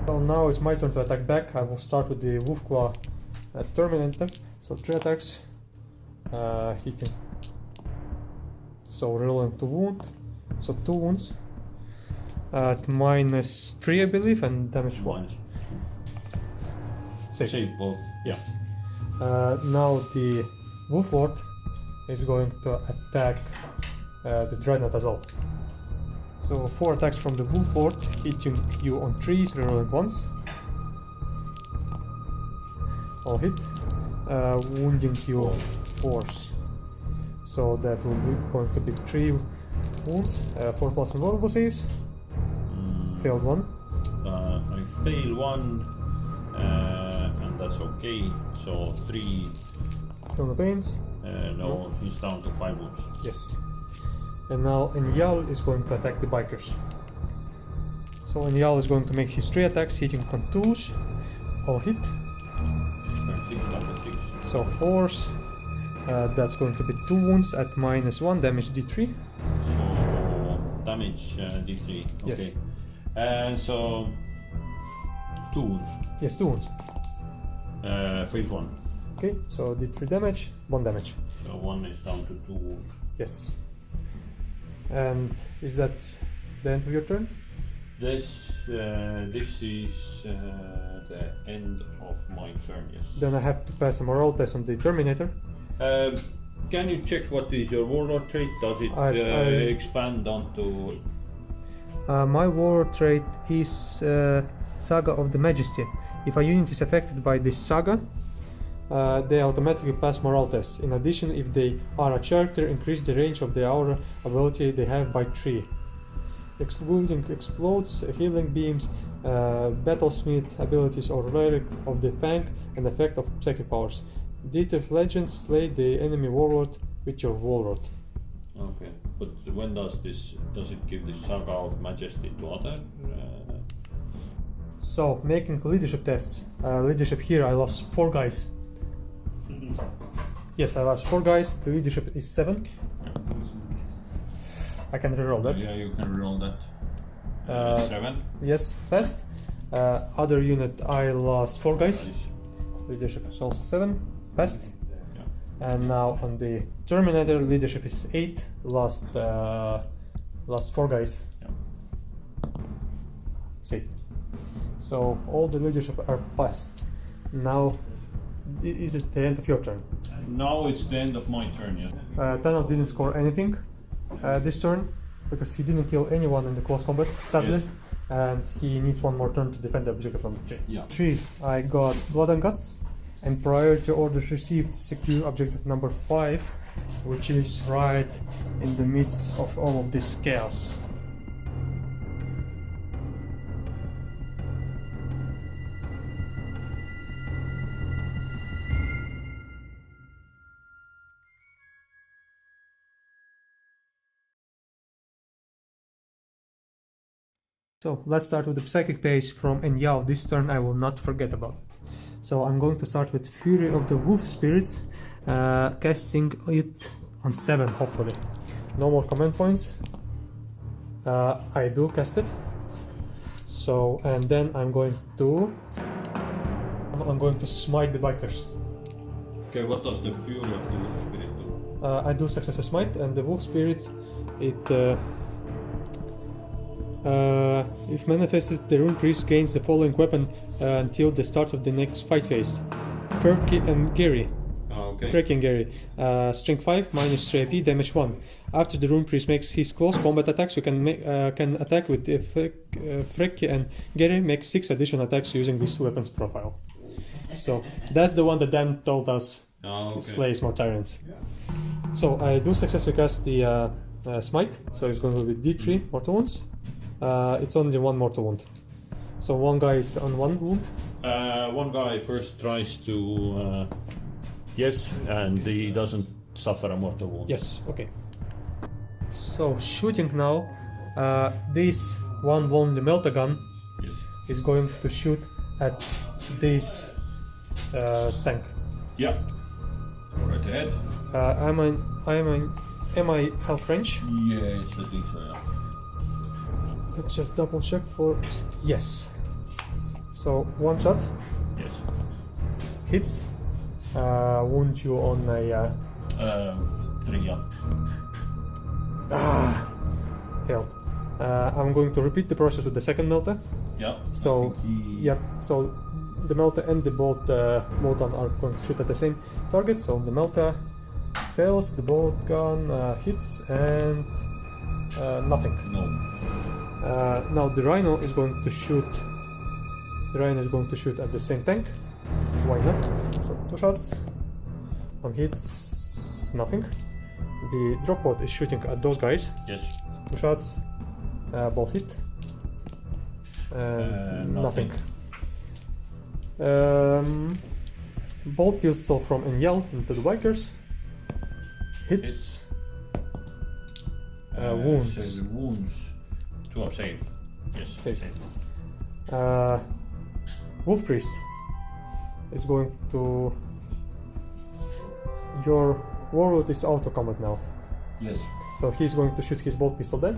So now it's my turn to attack back. I will start with the Wolfclaw Terminator. So 3 attacks, hitting. So rolling to wound. So 2 wounds at minus 3, I believe, and damage 1. Minus Save. Save both. Yes. Now the Wolf Lord is going to attack the Dreadnought as well. So 4 attacks from the Wolf Lord, hitting you on 3s, rerolling once. All hit. Wounding you 4s. So that will be going to be 3 wounds, 4 plus invulnerable saves. Failed 1. I fail 1, and that's okay. So 3. Feel the pains. No, he's down to 5 wounds. Yes. And now Enyal is going to attack the bikers. So Enyal is going to make his 3 attacks, hitting on 2s. All hit. 6 plus 6. So 4s. That's going to be 2 wounds at minus 1, damage D3. So damage D3. Yes. Okay. And so 2 wounds. Yes, 2 wounds. Phase 1. Okay, so the 3 damage, 1 damage. So 1 is down to 2 wounds. Yes. And is that the end of your turn? This is the end of my turn, yes. Then I have to pass a morale test on the Terminator. Can you check what is your warlord trait? Does it expand onto... My warlord trait is Saga of the Majesty. If a unit is affected by this saga, they automatically pass morale tests. In addition, if they are a character, increase the range of the aura ability they have by 3. Excluding explodes, healing beams, battlesmith abilities or relic of the Fang and effect of psychic powers. Deed of Legends, slay the enemy warlord with your warlord. Okay, but when does it give the Saga of Majesty to other? So, making leadership tests. Leadership here, I lost 4 guys. Yes, I lost 4 guys. The leadership is 7. I can reroll that. Yeah, you can reroll that. 7. Yes, passed. Other unit, I lost 4 guys. Leadership is also 7. Passed. Yeah. And now on the Terminator, leadership is 8. Lost 4 guys. Yeah. Saved. So all the leadership are passed. Now, is it the end of your turn? Now it's the end of my turn, yes. Tanel didn't score anything this turn because he didn't kill anyone in the close combat, sadly. Yes. And he needs 1 more turn to defend the objective from the tree. Yeah. 3. I got Blood and Guts. And priority orders received, secure objective number 5, which is right in the midst of all of this chaos. So let's start with the psychic page from Enyao. This turn I will not forget about it. So I'm going to start with Fury of the Wolf Spirits, casting it on 7 hopefully. No more command points. I do cast it. So and then I'm going to smite the bikers. Okay, what does the Fury of the Wolf Spirit do? I do success smite, and the Wolf Spirit, if manifested, the Rune Priest gains the following weapon until the start of the next fight phase. Ferky and Gary. Okay. Ferky and Gary. Strength 5, minus 3 AP, damage 1. After the Rune Priest makes his close combat attacks, you can attack with the Ferky and Gary make 6 additional attacks using this weapon's profile. So that's the one that Dan told us slays more tyrants. So I do successfully cast the smite, so it's going to be D3 mortal wounds. It's only 1 mortal wound. So 1 guy is on 1 wound. 1 guy first tries to yes, and he doesn't suffer a mortal wound. Yes, okay. So shooting now, this 1 lonely melta gun is going to shoot at this tank. Yeah. Right ahead. Am I health range? Yes, I think so, yeah. Let's just double check for... Yes. So 1 shot. Yes. Hits. Wound you on a... 3, yeah. Failed. I'm going to repeat the process with the second melta. Yeah. So, yep. So the melta and the bolt gun are going to shoot at the same target. So the melta fails, the bolt gun hits, and nothing. No. Now the Rhino is going to shoot. The Rhino is going to shoot at the same tank. Why not? So 2 shots. 1 hits, nothing. The drop pod is shooting at those guys. Yes. 2 shots. Both hit. Nothing. Bolt pistol from Enyao into the bikers. Hits. Wounds. So the wounds. 2 up save. Yes. Saved. Wolf Priest is going to... Your warlord is auto combat now. Yes. So he's going to shoot his bolt pistol there.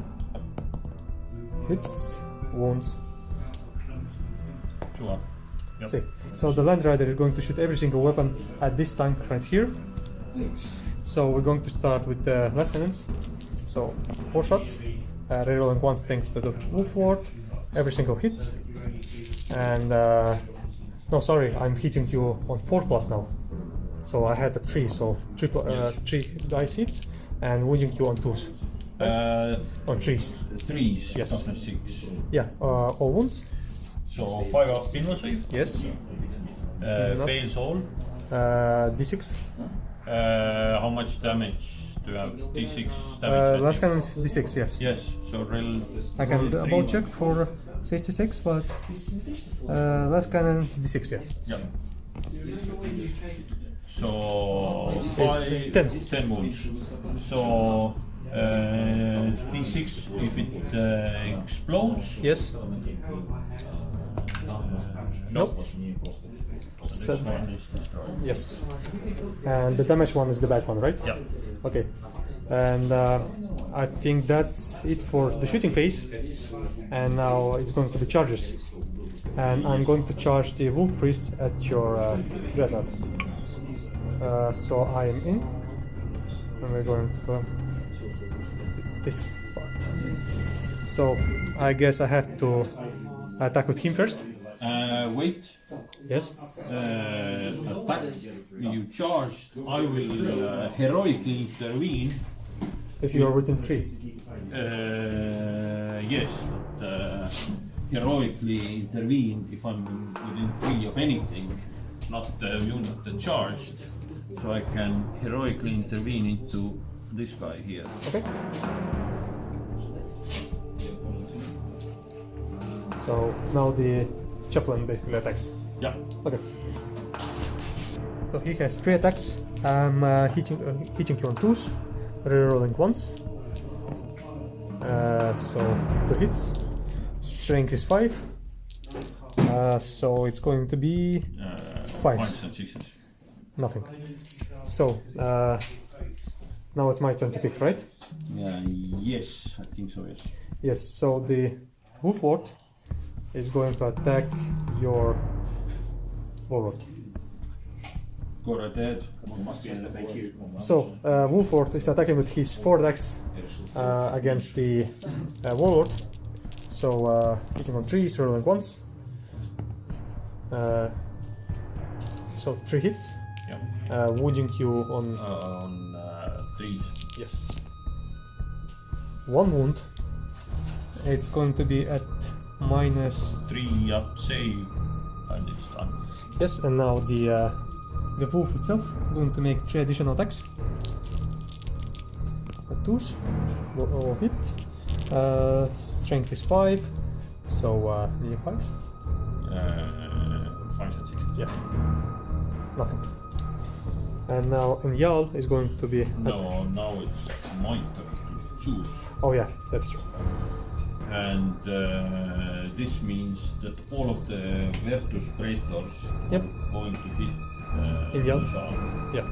Hits. Wounds. 2 up. Yep. Safe. So the Land Rider is going to shoot every single weapon at this tank right here. So we're going to start with the last cannons. So 4 shots, rerolling once thanks to the Wolf Ward, every single hit. And no, sorry, I'm hitting you on 4+ now. So I had a 3, so 3 dice hits, and wounding you on 2s. On 3s. 3s, Yes. toughness 6. Yeah, all wounds. So 5 up pinwheel save. Yes. Fails all. D6. How much damage do you have? D6 damage. Last cannon is D6, yes. Yes, so roll. I can roll double 3. check for safety 6, but last cannon is D6, yes. Yeah. So It's 10 wounds. So D6 if it explodes. Yes. Nope. So this 7. one is destroyed. Yes. And the damage one is the bad one, right? Yeah. Okay. And I think that's it for the shooting phase. And now it's going to be charges. And I'm going to charge the Wolf Priest at your Dreadnought. So I am in. And we're going to go this part. So I guess I have to attack with him first. Wait. Yes. Attack. You charged. I will heroically intervene. If you are within 3. Yes, but heroically intervene if I'm within 3 of anything, not the unit that charged. So I can heroically intervene into this guy here. Okay. So now the chaplain basically attacks. Yeah. Okay. So he has 3 attacks. I'm hitting you on 2s, rerolling once. So 2 hits. Strength is 5. So it's going to be 5. 5s and 6s. Nothing. So now it's my turn to pick, right? Yes, I think so. Yes. Yes. So the Wolf Lord is going to attack your Warlord. Go right ahead. So Wolf Lord is attacking with his 4 attacks against the Warlord. So hitting on 3s, rolling once. So 3 hits. Yeah. Wounding you on 3s. yes. 1 wound. It's going to be at -3 up save, and it's done. Yes, and now the wolf itself going to make 3 additional attacks. A 2s will hit. Strength is 5, so the 5s. 5s and 6s. Yeah, nothing. And now Jarl is going to be. No, now it's my turn to choose. Oh yeah, that's true. And this means that all of the Virtus Praetors Yep. are going to hit Jarl? Jarl. Yeah.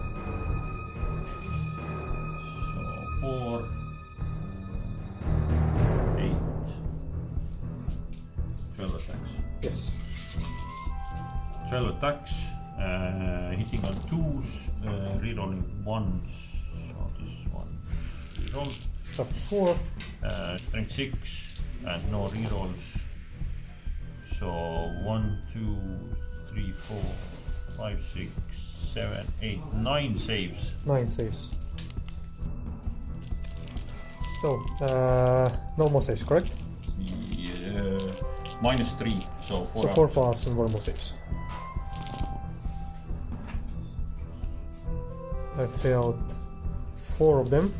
So 4, 8, 12 attacks. Yes. 12 attacks, hitting on 2s, rerolling 1s. So this one reroll. Toughness 4. Strength 6 and no rerolls. So 1, 2, 3, 4, 5, 6, 7, 8, 9 saves. 9 saves. So no more saves, correct? Yeah, -3, so 4. So 4 plus and 1 more saves. I failed 4 of them.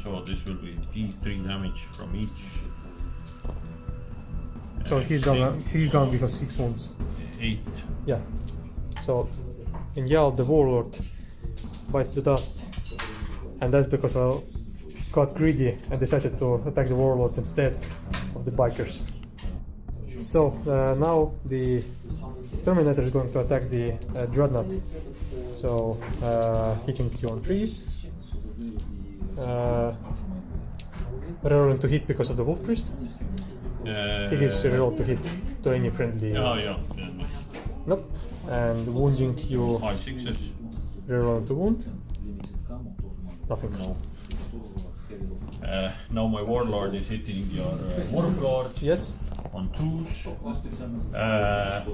So this will be D3 damage from each. So he's gone because 6 wounds. 8. Yeah. So in Jarl the Warlord bites the dust, and that's because I got greedy and decided to attack the Warlord instead of the bikers. So now the Terminator is going to attack the Dreadnought. So hitting you on 3s. Rerolling to hit because of the Wolf Priest. He gets reroll to hit to any friendly. Oh yeah. Nope. And wounding you 5 6s. reroll to wound. Nothing. No. Now my warlord is hitting your warlord Yes. on 2s,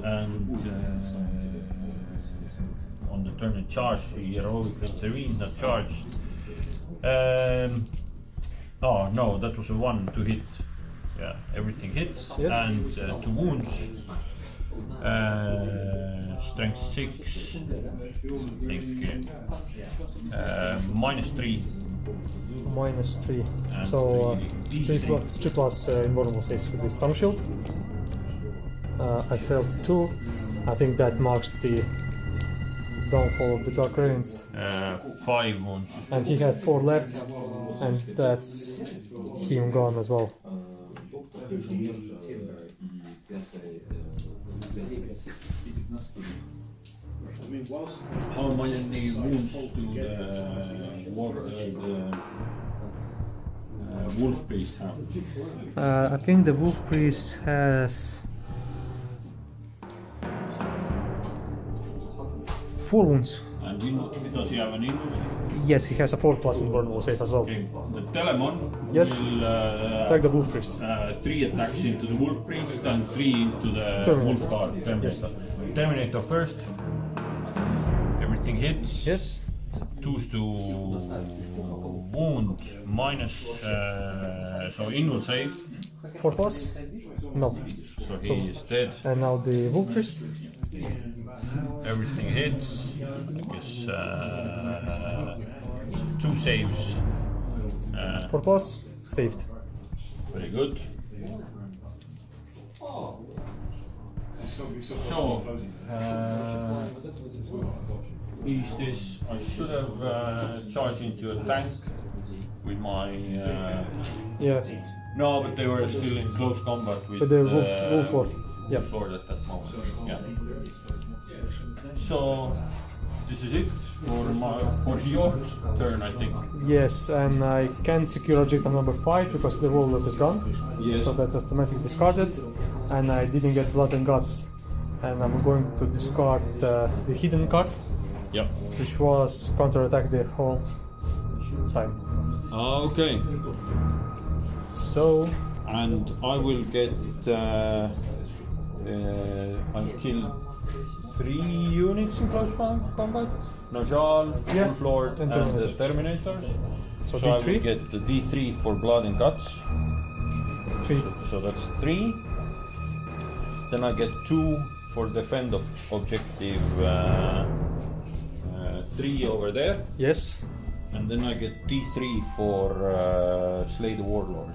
and on the turn of charge he heroically intervenes, not charged. Oh no, that was a 1 to hit. Yeah, everything hits. Yes. And 2 wounds. Strength 6. I think, -3. -3. And So three 3 plus invulnerable saves with the storm shield. I failed 2. I think that marks the downfall of the Dark Ravens. 5 wounds. And he had 4 left, and that's him gone as well. I mean, whilst How many wounds do the wolf priest have? I think the Wolf Priest has 4 wounds. And does he have an invulnerable? Yes, he has a 4 plus invulnerable save as well. Okay, the Telemon Yes. will Like the Wolf Priest. 3 attacks into the wolf priest and 3 into the Terminator. wolf guard. Terminator. Terminator first. Everything hits. Yes. 2s to wound minus, so invul save. 4 plus? No. So he is dead. And now the Wolf Priest. Everything hits. I guess 2 saves. 4 plus? Saved. Very good. So, is this? I should have charged into a tank with my. Yeah. No, but they were still in close combat with With the Wolf Lord. Yeah. Wolf Lord at that moment. Yeah. So this is it for your turn, I think. Yes, and I can't secure objective number 5 because the Warlord is gone. Yes. So that's automatically discarded. And I didn't get Blood and Guts. And I'm going to discard the hidden card, Yep. which was counterattack the whole time. Okay. So, And I will get. I'll kill 3 units in close combat. Najal, Yeah, Wolf Lord, and and the Terminators. So I will D3? get the D3 for blood and guts. 3. So that's 3. Then I get 2 for defend of objective 3 over there. Yes. And then I get D3 for slay the warlord.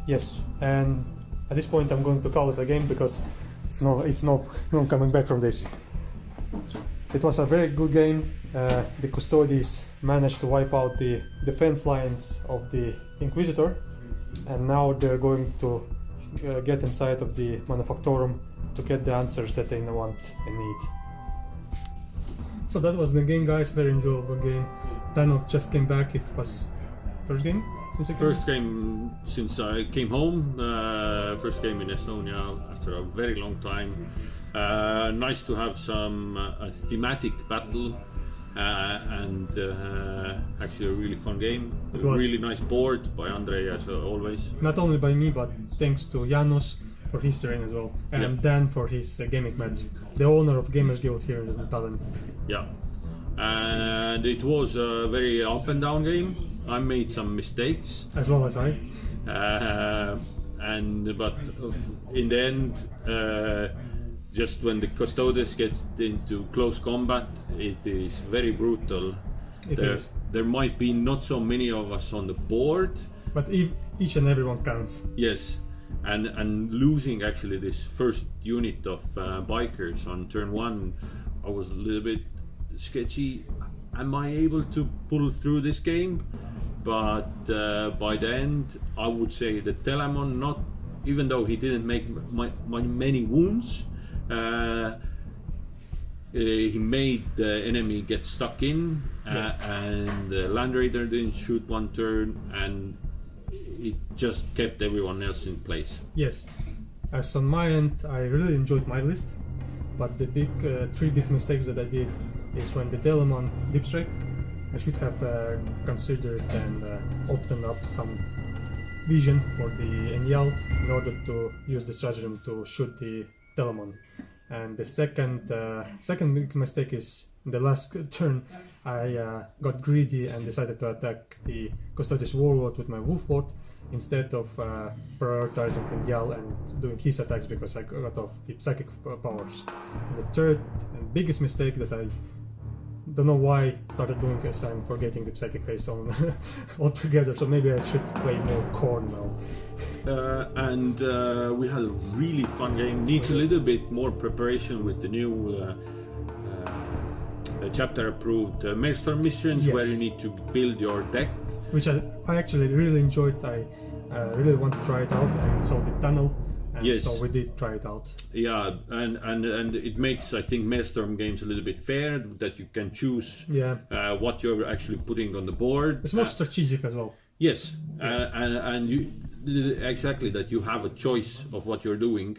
Yes. And at this point I'm going to call it a game because it's no coming back from this. It was a very good game. The Custodes managed to wipe out the defense lines of the Inquisitor, and now they're going to get inside of the Manufactorum to get the answers that they want and need. So that was the game, guys. Very enjoyable game. Tanel just came back. It was first game since you came? First game since I came home. First game in Estonia after a very long time. Nice to have some thematic battle and actually a really fun game. It was. Really nice board by Andrei as always. Not only by me, but thanks to Janos for his terrain as well, and Yeah. Dan for his gaming mats, the owner of Gamers Guild here in Tallinn. Yeah, and it was a very up and down game. I made some mistakes, As well as I. but in the end, just when the Custodes gets into close combat, it is very brutal. It is. There might be not so many of us on the board. But each and every one counts. Yes, and losing actually this first unit of bikers on turn 1, I was a little bit sketchy. Am I able to pull through this game? But by the end, I would say that Telemon, not even though he didn't make many wounds, he made the enemy get stuck in, and the Land Raider didn't shoot one turn, and it just kept everyone else in place. Yes. As on my end, I really enjoyed my list, but the three big mistakes that I did is when the Telemon deep strike, I should have considered and opened up some vision for the Enyal in order to use the stratagem to shoot the Telemon. And the second big mistake is in the last turn I got greedy and decided to attack the Custodes Warlord with my Wolf Lord instead of prioritizing Enyal and doing his attacks because I got off the psychic powers. And the third and biggest mistake that I don't know why I started doing is I'm forgetting the psychic face on altogether, so maybe I should play more Corn now. And we had a really fun game. Needs a little bit more preparation with the new chapter approved Maelstrom missions, Yes. where you need to build your deck. Which I actually really enjoyed. I really want to try it out, and so did Tanel. And Yes. so we did try it out. Yeah, and it makes, I think, Maelstrom games a little bit fair, that you can choose Yeah, what you're actually putting on the board. it's more strategic as well. Yes, and you exactly that you have a choice of what you're doing,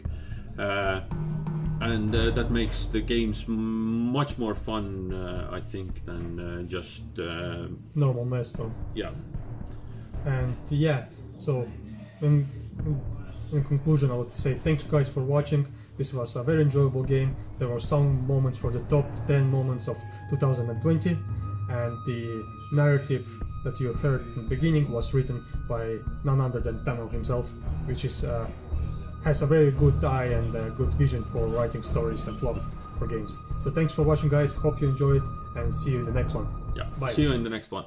and that makes the games much more fun, I think, than just Normal Maelstrom. yeah. And yeah, so in conclusion, I would say thanks guys for watching. This was a very enjoyable game. There were some moments for the top 10 moments of 2020, and the narrative that you heard in the beginning was written by none other than Tanel himself, which is has a very good eye and a good vision for writing stories and fluff for games. So thanks for watching guys, hope you enjoyed, and see you in the next one. Yeah. Bye. See you in the next one.